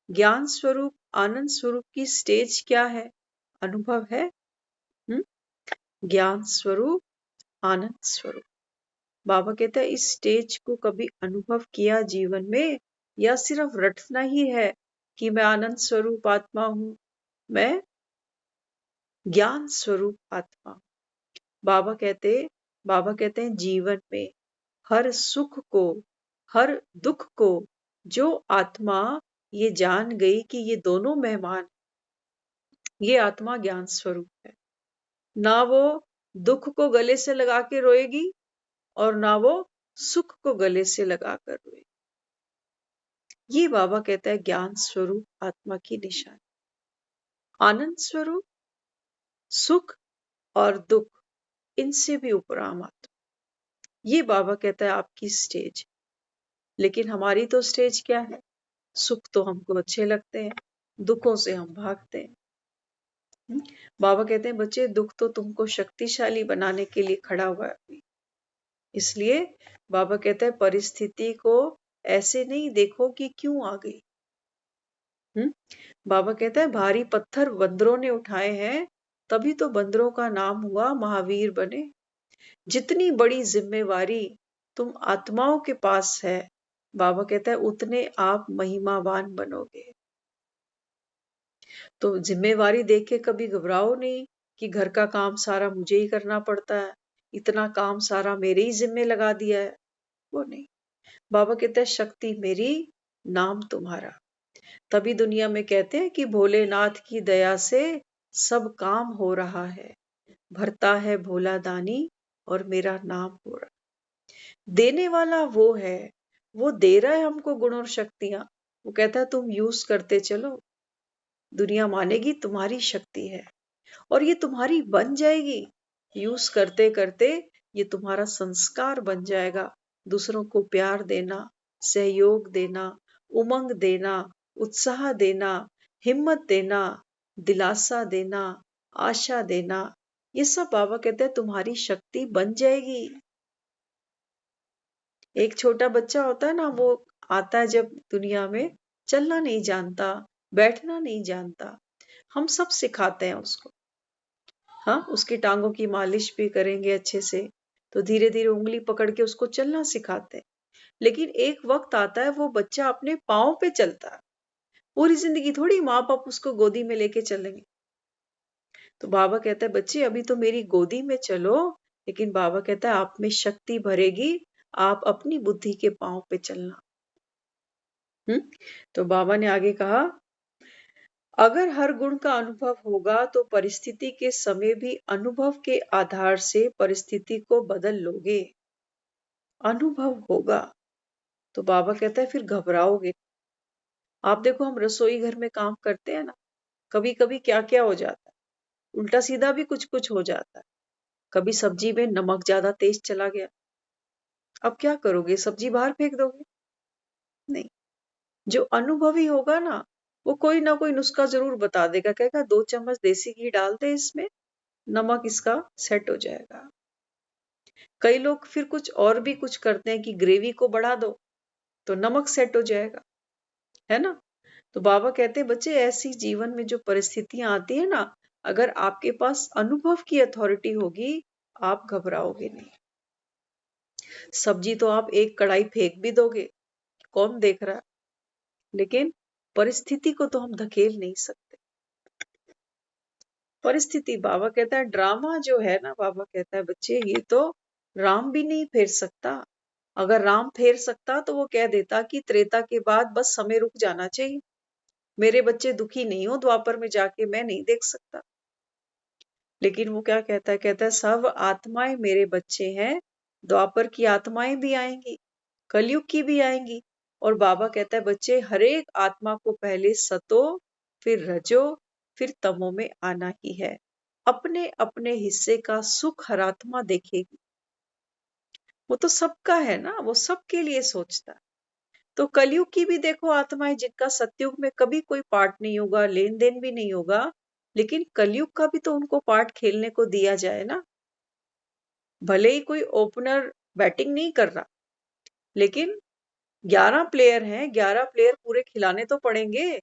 ज्ञान स्वरूप, आनंद स्वरूप की स्टेज क्या है? अनुभव है। ज्ञान स्वरूप, आनंद स्वरूप। बाबा कहते हैं इस स्टेज को कभी अनुभव किया जीवन में, या सिर्फ रटना ही है कि मैं आनंद स्वरूप आत्मा हूं, मैं ज्ञान स्वरूप आत्मा हूं। बाबा कहते हैं जीवन में हर सुख को, हर दुख को जो आत्मा ये जान गई कि ये दोनों मेहमान, ये आत्मा ज्ञान स्वरूप है। ना वो दुख को गले से लगा के रोएगी और ना वो सुख को गले से लगा कर रोएगी। ये बाबा कहता है ज्ञान स्वरूप आत्मा की निशानी। आनंद स्वरूप, सुख और दुख, इनसे भी उपराम आत्मा। ये बाबा कहता है आपकी स्टेज। लेकिन हमारी तो स्टेज क्या है? सुख तो हमको अच्छे लगते हैं, दुखों से हम भागते हैं। बाबा कहते हैं बच्चे, दुख तो तुमको शक्तिशाली बनाने के लिए खड़ा हुआ है। इसलिए बाबा कहते हैं परिस्थिति को ऐसे नहीं देखो कि क्यों आ गई। बाबा कहता है भारी पत्थर बंदरों ने उठाए हैं, तभी तो बंदरों का नाम हुआ महावीर बने। जितनी बड़ी जिम्मेवारी तुम आत्माओं के पास है, बाबा कहता है उतने आप महिमावान बनोगे। तो जिम्मेवारी देख के कभी घबराओ नहीं कि घर का काम सारा मुझे ही करना पड़ता है, इतना काम सारा मेरे ही जिम्मे लगा दिया है, वो नहीं। बाबा कहता है शक्ति मेरी, नाम तुम्हारा। तभी दुनिया में कहते हैं कि भोलेनाथ की दया से सब काम हो रहा है, भरता है भोला दानी और मेरा नाम हो रहा। देने वाला वो है, वो दे रहा है हमको गुण और शक्तियां। वो कहता है तुम यूज करते चलो, दुनिया मानेगी तुम्हारी शक्ति है और ये तुम्हारी बन जाएगी। यूज करते करते ये तुम्हारा संस्कार बन जाएगा। दूसरों को प्यार देना, सहयोग देना, उमंग देना, उत्साह देना, हिम्मत देना, दिलासा देना, आशा देना, ये सब बाबा कहते हैं तुम्हारी शक्ति बन जाएगी। एक छोटा बच्चा होता है ना, वो आता है जब दुनिया में, चलना नहीं जानता, बैठना नहीं जानता, हम सब सिखाते हैं उसको। हाँ, उसकी टांगों की मालिश भी करेंगे अच्छे से, तो धीरे धीरे उंगली पकड़ के उसको चलना सिखाते हैं। लेकिन एक वक्त आता है वो बच्चा अपने पाँव पे चलता है। पूरी जिंदगी थोड़ी माँ बाप उसको गोदी में लेके चलेंगे। तो बाबा कहता है बच्चे अभी तो मेरी गोदी में चलो, लेकिन बाबा कहता है आप में शक्ति भरेगी, आप अपनी बुद्धि के पाँव पे चलना। तो बाबा ने आगे कहा, अगर हर गुण का अनुभव होगा तो परिस्थिति के समय भी अनुभव के आधार से परिस्थिति को बदल लोगे। अनुभव होगा तो बाबा कहता है फिर घबराओगे। आप देखो, हम रसोई घर में काम करते हैं ना, कभी कभी क्या क्या हो जाता है, उल्टा सीधा भी कुछ कुछ हो जाता है। कभी सब्जी में नमक ज्यादा तेज चला गया, अब क्या करोगे? सब्जी बाहर फेंक दोगे? नहीं। जो अनुभवी होगा ना, वो कोई ना कोई नुस्खा जरूर बता देगा, कहेगा 2 चम्मच देसी घी डाल दे इसमें, नमक इसका सेट हो जाएगा। कई लोग फिर कुछ और भी कुछ करते हैं कि ग्रेवी को बढ़ा दो तो नमक सेट हो जाएगा, है ना। तो बाबा कहते हैं बच्चे ऐसी जीवन में जो परिस्थितियां आती है ना, अगर आपके पास अनुभव की अथॉरिटी होगी, आप घबराओगे नहीं। सब्जी तो आप एक कढ़ाई फेंक भी दोगे, कौन देख रहा है, लेकिन परिस्थिति को तो हम धकेल नहीं सकते। परिस्थिति, बाबा कहता है ड्रामा जो है ना, बाबा कहता है बच्चे ये तो राम भी नहीं फेर सकता। अगर राम फेर सकता तो वो कह देता कि त्रेता के बाद बस समय रुक जाना चाहिए, मेरे बच्चे दुखी नहीं हो द्वापर में जाके, मैं नहीं देख सकता। लेकिन वो क्या कहता है, कहता है सब आत्माएं मेरे बच्चे हैं, द्वापर की आत्माएं भी आएंगी, कलयुग की भी आएंगी। और बाबा कहता है बच्चे हर एक आत्मा को पहले सतो, फिर रजो, फिर तमो में आना ही है। अपने अपने हिस्से का सुख हर आत्मा देखेगी। वो तो सबका है ना, वो सबके लिए सोचता है। तो कलयुग की भी देखो आत्माएं, जिनका सतयुग में कभी कोई पार्ट नहीं होगा, लेन देन भी नहीं होगा, लेकिन कलयुग का भी तो उनको पार्ट खेलने को दिया जाए ना। भले ही कोई ओपनर बैटिंग नहीं कर रहा, लेकिन 11 प्लेयर हैं, 11 प्लेयर पूरे खिलाने तो पड़ेंगे।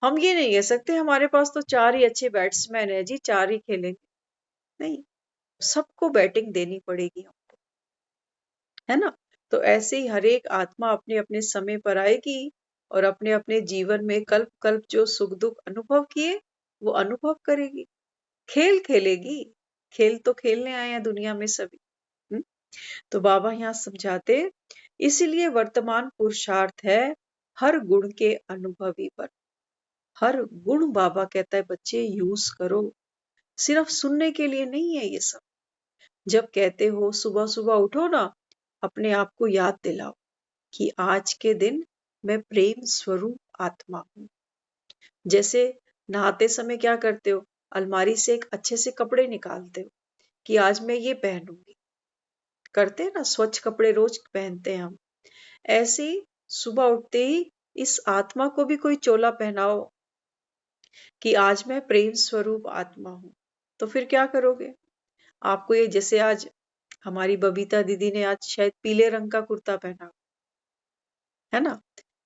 हम ये नहीं कह सकते हमारे पास तो 4 ही अच्छे बैट्समैन है जी, 4 ही खेलेंगे। नहीं, सबको बैटिंग देनी पड़ेगी हमको, है ना। तो ऐसे ही हर एक आत्मा अपने अपने समय पर आएगी और अपने अपने जीवन में कल्प कल्प जो सुख दुख अनुभव किए वो अनुभव करेगी, खेल खेलेगी। खेल तो खेलने आए हैं दुनिया में सभी। हम्म? तो बाबा यहाँ समझाते, इसीलिए वर्तमान पुरुषार्थ है हर गुण के अनुभवी पर। हर गुण बाबा कहता है बच्चे यूज करो, सिर्फ सुनने के लिए नहीं है ये सब। जब कहते हो सुबह सुबह उठो ना, अपने आप को याद दिलाओ कि आज के दिन मैं प्रेम स्वरूप आत्मा हूँ। जैसे नहाते समय क्या करते हो, अलमारी से एक अच्छे से कपड़े निकालते हो कि आज मैं ये पहनूंगी, करते हैं ना, स्वच्छ कपड़े रोज पहनते हैं हम। ऐसे ही सुबह उठते ही इस आत्मा को भी कोई चोला पहनाओ कि आज मैं प्रेम स्वरूप आत्मा हूँ। तो फिर क्या करोगे, आपको ये, जैसे आज हमारी बबीता दीदी ने आज शायद पीले रंग का कुर्ता पहना, है ना।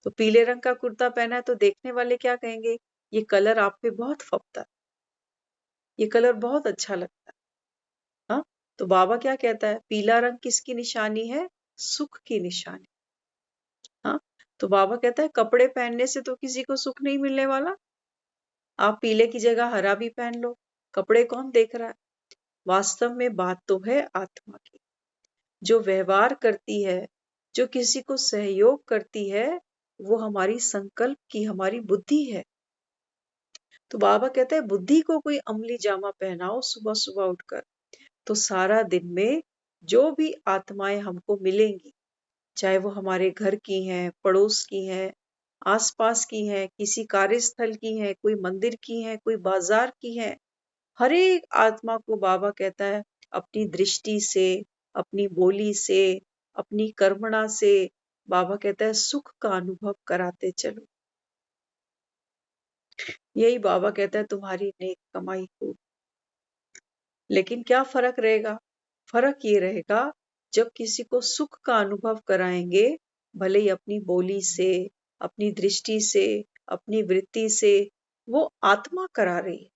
तो पीले रंग का कुर्ता पहना है तो देखने वाले क्या कहेंगे, ये कलर आप पे बहुत फबता है, ये कलर बहुत अच्छा लगता है। हाँ, तो बाबा क्या कहता है, पीला रंग किसकी निशानी है, सुख की निशानी। हाँ, तो बाबा कहता है कपड़े पहनने से तो किसी को सुख नहीं मिलने वाला, आप पीले की जगह हरा भी पहन लो, कपड़े कौन देख रहा है। वास्तव में बात तो है आत्मा की, जो व्यवहार करती है, जो किसी को सहयोग करती है, वो हमारी संकल्प की, हमारी बुद्धि है। तो बाबा कहते हैं बुद्धि को कोई अमली जामा पहनाओ सुबह सुबह उठकर, तो सारा दिन में जो भी आत्माएं हमको मिलेंगी, चाहे वो हमारे घर की हैं, पड़ोस की हैं, आसपास की हैं, किसी कार्यस्थल की हैं, कोई मंदिर की हैं, कोई बाजार की हैं, हर एक आत्मा को बाबा कहता है अपनी दृष्टि से, अपनी बोली से, अपनी कर्मणा से, बाबा कहता है सुख का अनुभव कराते चलो। यही बाबा कहता है तुम्हारी नेक कमाई हो। लेकिन क्या फर्क रहेगा, फर्क ये रहेगा जब किसी को सुख का अनुभव कराएंगे, भले ही अपनी बोली से, अपनी दृष्टि से, अपनी वृत्ति से, वो आत्मा करा रही है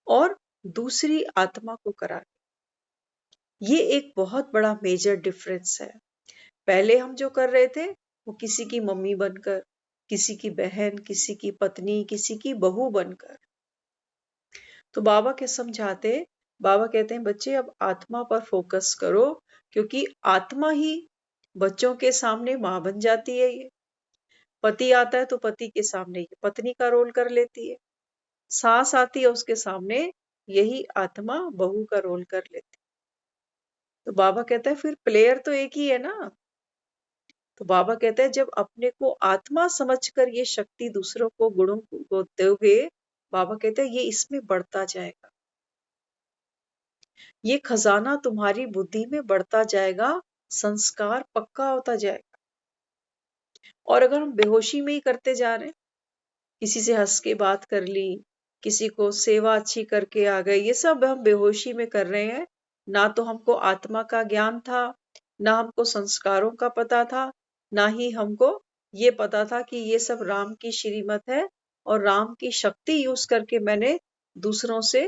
और दूसरी आत्मा को करा रही है। ये एक बहुत बड़ा मेजर डिफरेंस है। पहले हम जो कर रहे थे वो किसी की मम्मी बनकर, किसी की बहन, किसी की पत्नी, किसी की बहू बनकर। तो बाबा क्या समझाते, बाबा कहते हैं बच्चे अब आत्मा पर फोकस करो, क्योंकि आत्मा ही बच्चों के सामने माँ बन जाती है। ये पति आता है तो पति के सामने ये पत्नी का रोल कर लेती है, सास आती है उसके सामने यही आत्मा बहू का रोल कर लेती है। तो बाबा कहता है फिर प्लेयर तो एक ही है ना। तो बाबा कहते हैं जब अपने को आत्मा समझकर ये शक्ति दूसरों को, गुणों को दोगे, बाबा कहते हैं ये इसमें बढ़ता जाएगा, ये खजाना तुम्हारी बुद्धि में बढ़ता जाएगा, संस्कार पक्का होता जाएगा। और अगर हम बेहोशी में ही करते जा रहे हैं, किसी से हंस के बात कर ली, किसी को सेवा अच्छी करके आ गए, ये सब हम बेहोशी में कर रहे हैं। ना तो हमको आत्मा का ज्ञान था, ना हमको संस्कारों का पता था, ना ही हमको ये पता था कि ये सब राम की श्रीमत है और राम की शक्ति यूज करके मैंने दूसरों से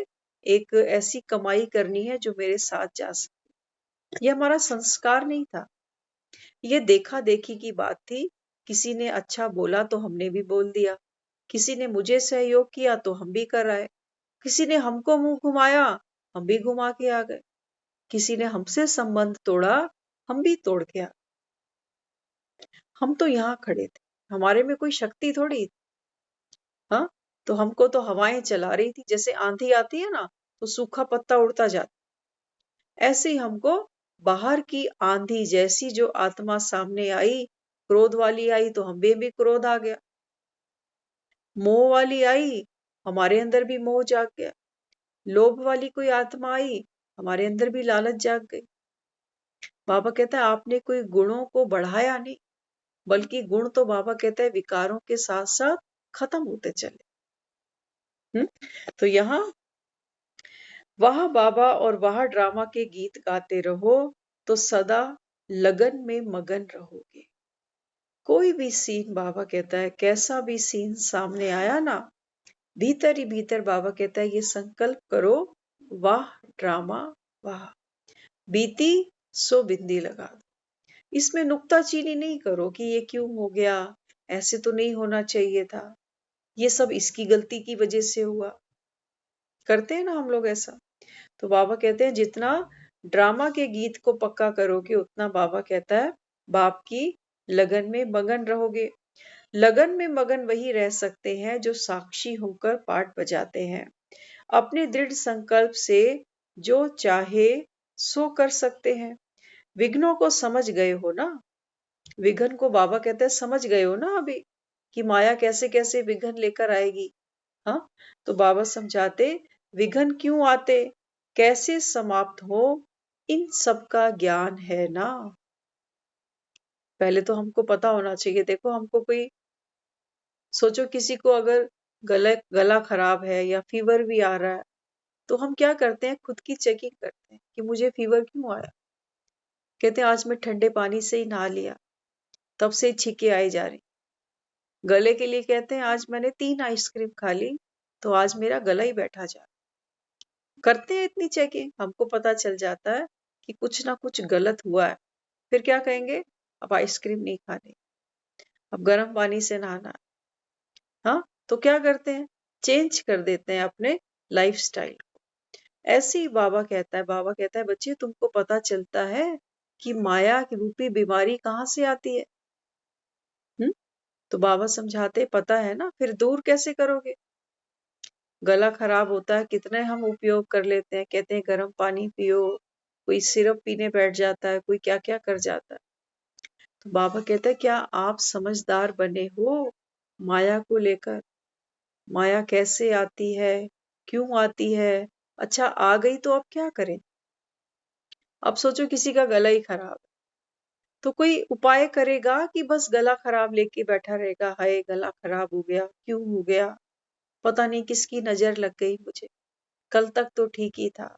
एक ऐसी कमाई करनी है जो मेरे साथ जा सके। ये हमारा संस्कार नहीं था, ये देखा देखी की बात थी। किसी ने अच्छा बोला तो हमने भी बोल दिया, किसी ने मुझे सहयोग किया तो हम भी कर आए, किसी ने हमको मुंह घुमाया हम भी घुमा के आ गए, किसी ने हमसे संबंध तोड़ा हम भी तोड़ के आ गए। हम तो यहाँ खड़े थे, हमारे में कोई शक्ति थोड़ी थी। हाँ, तो हमको तो हवाएं चला रही थी, जैसे आंधी आती है ना तो सूखा पत्ता उड़ता जाता, ऐसे ही हमको बाहर की आंधी जैसी जो आत्मा सामने आई, क्रोध वाली आई तो हम भी क्रोध आ गया, मोह वाली आई हमारे अंदर भी मोह जाग गया, लोभ वाली कोई आत्मा आई हमारे अंदर भी लालच जाग गई। बाबा कहता है आपने कोई गुणों को बढ़ाया नहीं, बल्कि गुण तो बाबा कहता है विकारों के साथ साथ खत्म होते चले। तो यहाँ वह बाबा और वह ड्रामा के गीत गाते रहो तो सदा लगन में मगन रहोगे। कोई भी सीन बाबा कहता है, कैसा भी सीन सामने आया ना, भीतर ही भीतर बाबा कहता है ये संकल्प करो, वाह ड्रामा वाह, बीती सो बिंदी लगा दो। इसमें नुक्ताचीनी नहीं करो कि ये क्यों हो गया, ऐसे तो नहीं होना चाहिए था, ये सब इसकी गलती की वजह से हुआ। करते हैं ना हम लोग ऐसा। तो बाबा कहते हैं जितना ड्रामा के गीत को पक्का करोगे, उतना बाबा कहता है बाप की लगन में मगन रहोगे। लगन में मगन वही रह सकते हैं जो साक्षी होकर पाठ बजाते हैं। अपने दृढ़ संकल्प से जो चाहे सो कर सकते हैं। विघ्नों को समझ गए हो ना, विघ्न को बाबा कहते हैं समझ गए हो ना अभी, कि माया कैसे कैसे विघ्न लेकर आएगी। हाँ, तो बाबा समझाते विघ्न क्यों आते, कैसे समाप्त हो, इन सब का ज्ञान है ना। पहले तो हमको पता होना चाहिए। देखो हमको कोई, सोचो किसी को अगर गला खराब है या फीवर भी आ रहा है, तो हम क्या करते हैं, खुद की चेकिंग करते हैं कि मुझे फीवर क्यों आया। कहते हैं आज मैं ठंडे पानी से ही नहा लिया, तब से छींके आई जा रही। गले के लिए कहते हैं आज मैंने 3 आइसक्रीम खा ली, तो आज मेरा गला ही बैठा जा। करते हैं इतनी चेकिंग, हमको पता चल जाता है कि कुछ ना कुछ गलत हुआ है। फिर क्या कहेंगे, अब आइसक्रीम नहीं खानी, अब गर्म पानी से नहाना। हाँ, तो क्या करते हैं, चेंज कर देते हैं अपने लाइफस्टाइल। ऐसे ही बाबा कहता है बच्चे तुमको पता चलता है कि माया की रूपी बीमारी कहाँ से आती है। तो बाबा समझाते पता है ना, फिर दूर कैसे करोगे। गला खराब होता है, कितने हम उपयोग कर लेते हैं, कहते हैं गर्म पानी पियो, कोई सिरप पीने बैठ जाता है, कोई क्या क्या कर जाता है। तो बाबा कहता है क्या आप समझदार बने हो माया को लेकर, माया कैसे आती है, क्यों आती है। अच्छा आ गई तो अब क्या करें। अब सोचो किसी का गला ही खराब है, तो कोई उपाय करेगा कि बस गला खराब लेके बैठा रहेगा, हाय गला खराब हो गया, क्यों हो गया, पता नहीं किसकी नजर लग गई मुझे, कल तक तो ठीक ही था।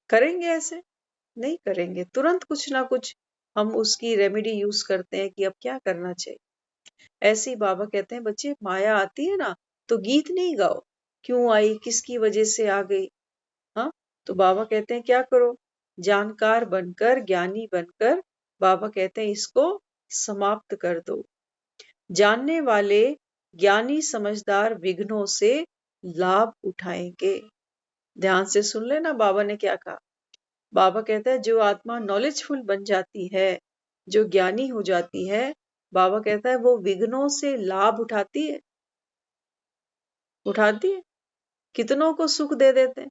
करेंगे ऐसे, नहीं करेंगे। तुरंत कुछ ना कुछ हम उसकी रेमेडी यूज करते हैं कि अब क्या करना चाहिए। ऐसे ही बाबा कहते हैं बच्चे माया आती है ना, तो गीत नहीं गाओ, क्यों आई, किसकी वजह से आ गई। हाँ, तो बाबा कहते हैं क्या करो, जानकार बनकर, ज्ञानी बनकर, बाबा कहते हैं इसको समाप्त कर दो। जानने वाले ज्ञानी समझदार विघ्नों से लाभ उठाएंगे। ध्यान से सुन लेना बाबा ने क्या कहा। बाबा कहता है जो आत्मा नॉलेजफुल बन जाती है, जो ज्ञानी हो जाती है, बाबा कहता है वो विघ्नों से लाभ उठाती है। उठाती है, कितनों को सुख दे देते हैं।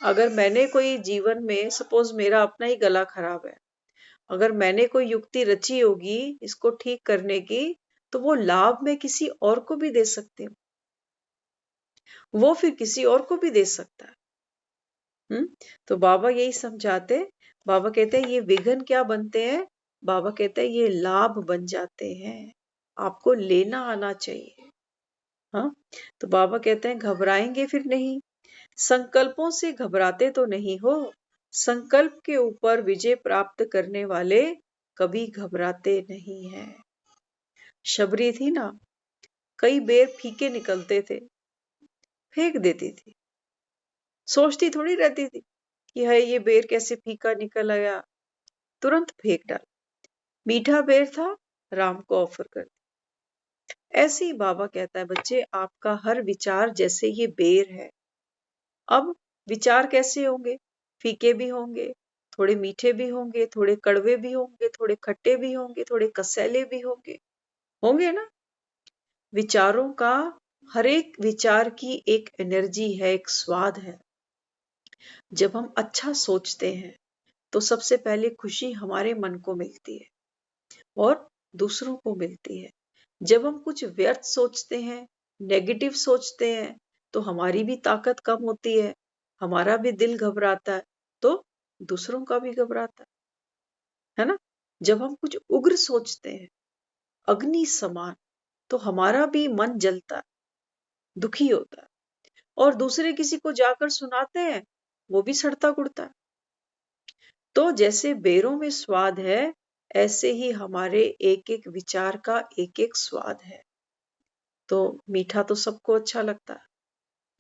अगर मैंने कोई जीवन में, सपोज मेरा अपना ही गला खराब है, अगर मैंने कोई युक्ति रची होगी इसको ठीक करने की, तो वो लाभ मैं किसी और को भी दे सकती हूँ, वो फिर किसी और को भी दे सकता है। तो बाबा यही समझाते, बाबा कहते हैं ये विघ्न क्या बनते हैं, बाबा कहते हैं ये लाभ बन जाते हैं, आपको लेना आना चाहिए। हाँ, तो बाबा कहते हैं घबराएंगे फिर नहीं, संकल्पों से घबराते तो नहीं हो, संकल्प के ऊपर विजय प्राप्त करने वाले कभी घबराते नहीं हैं। शबरी थी ना, कई बेर फीके निकलते थे, फेंक देती थी, सोचती थोड़ी रहती थी कि है ये बेर कैसे फीका निकल आया, तुरंत फेंक डाल। मीठा बेर था, राम को ऑफर कर दिया। ऐसे ही बाबा कहता है बच्चे आपका हर विचार जैसे ये बेर है। अब विचार कैसे होंगे, फीके भी होंगे, थोड़े मीठे भी होंगे, थोड़े कड़वे भी होंगे, थोड़े खट्टे भी होंगे, थोड़े कसैले भी होंगे, होंगे ना। विचारों का, हर एक विचार की एक एनर्जी है, एक स्वाद है। जब हम अच्छा सोचते हैं तो सबसे पहले खुशी हमारे मन को मिलती है और दूसरों को मिलती है। जब हम कुछ व्यर्थ सोचते हैं, नेगेटिव सोचते हैं, तो हमारी भी ताकत कम होती है, हमारा भी दिल घबराता है, तो दूसरों का भी घबराता है ना। जब हम कुछ उग्र सोचते हैं, अग्नि समान, तो हमारा भी मन जलता है, दुखी होता है, और दूसरे किसी को जाकर सुनाते हैं, वो भी सड़ता कुड़ता है। तो जैसे बेरों में स्वाद है, ऐसे ही हमारे एक एक विचार का एक एक स्वाद है। तो मीठा तो सबको अच्छा लगता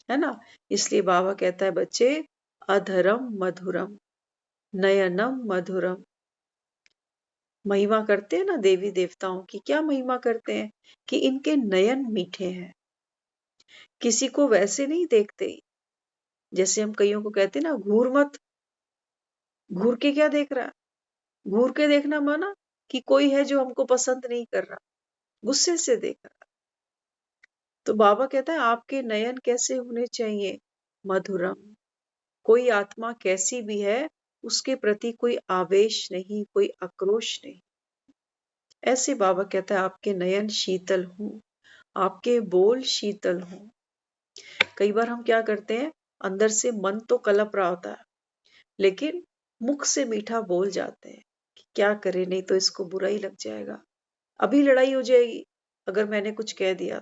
है ना। इसलिए बाबा कहता है बच्चे, अधरम मधुरम नयनम मधुरम। महिमा करते हैं ना देवी देवताओं की, क्या महिमा करते हैं कि इनके नयन मीठे हैं। किसी को वैसे नहीं देखते, जैसे हम कईयों को कहते हैं ना, घूर मत। घूर के क्या देख रहा है? घूर के देखना माना कि कोई है जो हमको पसंद नहीं कर रहा, गुस्से से देख रहा। तो बाबा कहता है आपके नयन कैसे होने चाहिए? मधुरम। कोई आत्मा कैसी भी है, उसके प्रति कोई आवेश नहीं, कोई आक्रोश नहीं। ऐसे बाबा कहता है आपके नयन शीतल हों, आपके बोल शीतल हों। कई बार हम क्या करते हैं, अंदर से मन तो कलप रहा होता है, लेकिन मुख से मीठा बोल जाते हैं कि क्या करें, नहीं तो इसको बुरा ही लग जाएगा, अभी लड़ाई हो जाएगी अगर मैंने कुछ कह दिया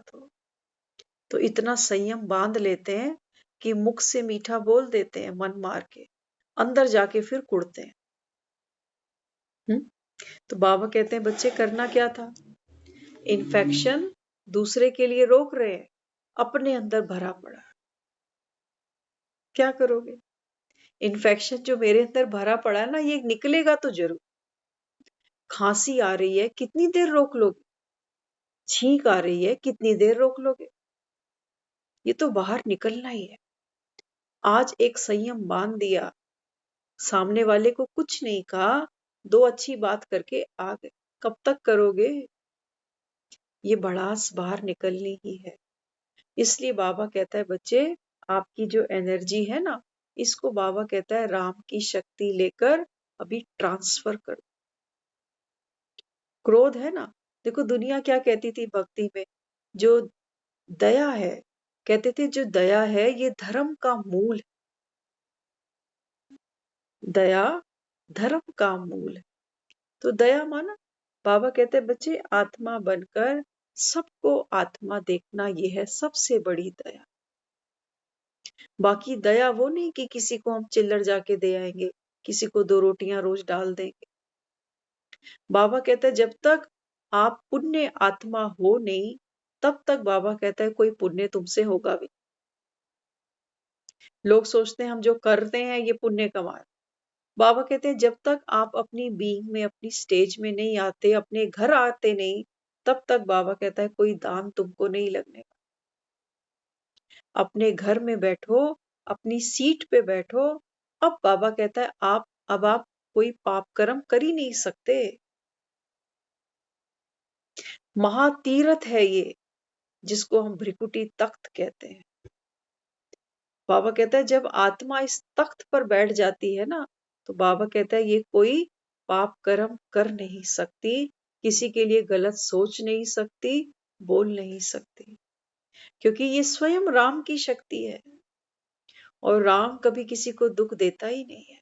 तो इतना संयम बांध लेते हैं कि मुख से मीठा बोल देते हैं, मन मार के अंदर जाके फिर कुड़ते हैं। तो बाबा कहते हैं बच्चे करना क्या था? इन्फेक्शन दूसरे के लिए रोक रहे हैं, अपने अंदर भरा पड़ा, क्या करोगे? इन्फेक्शन जो मेरे अंदर भरा पड़ा है ना, ये निकलेगा तो जरूर। खांसी आ रही है, कितनी देर रोक लोगे? छींक आ रही है, कितनी देर रोक लोगे? ये तो बाहर निकलना ही है। आज एक संयम बांध दिया, सामने वाले को कुछ नहीं कहा, दो अच्छी बात करके आ गए, कब तक करोगे? ये भड़ास बाहर निकलनी ही है। इसलिए बाबा कहता है बच्चे, आपकी जो एनर्जी है ना, इसको बाबा कहता है राम की शक्ति लेकर अभी ट्रांसफर कर। क्रोध है ना, देखो दुनिया क्या कहती थी भक्ति में, जो दया है, कहते थे जो दया है ये धर्म का मूल है। दया धर्म का मूल है। तो दया माना, बाबा कहते हैं बच्चे आत्मा बनकर सबको आत्मा देखना, ये है सबसे बड़ी दया। बाकी दया वो नहीं कि किसी को हम चिल्लड़ जाके दे आएंगे, किसी को 2 रोटियां रोज डाल देंगे। बाबा कहता है जब तक आप पुण्य आत्मा हो नहीं, तब तक बाबा कहता है कोई पुण्य तुमसे होगा भी। लोग सोचते हैं हम जो करते हैं ये पुण्य कमा रहे। बाबा कहते हैं जब तक आप अपनी बीइंग में, अपनी स्टेज में नहीं आते, अपने घर आते नहीं, तब तक बाबा कहता है कोई दान तुमको नहीं लगने का। अपने घर में बैठो, अपनी सीट पे बैठो। अब बाबा कहता है अब आप कोई पाप कर्म कर ही नहीं सकते। महातीरथ है ये, जिसको हम भ्रिकुटी तख्त कहते हैं। बाबा कहता है जब आत्मा इस तख्त पर बैठ जाती है ना, तो बाबा कहता है ये कोई पाप कर्म कर नहीं सकती, किसी के लिए गलत सोच नहीं सकती, बोल नहीं सकती, क्योंकि ये स्वयं राम की शक्ति है और राम कभी किसी को दुख देता ही नहीं है।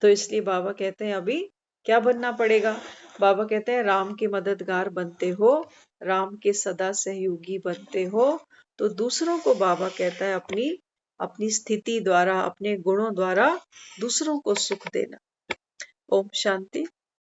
तो इसलिए बाबा कहते हैं अभी क्या बनना पड़ेगा? बाबा कहते हैं राम के मददगार बनते हो, राम के सदा सहयोगी बनते हो, तो दूसरों को बाबा कहता है अपनी अपनी स्थिति द्वारा, अपने गुणों द्वारा दूसरों को सुख देना। ओम शांति।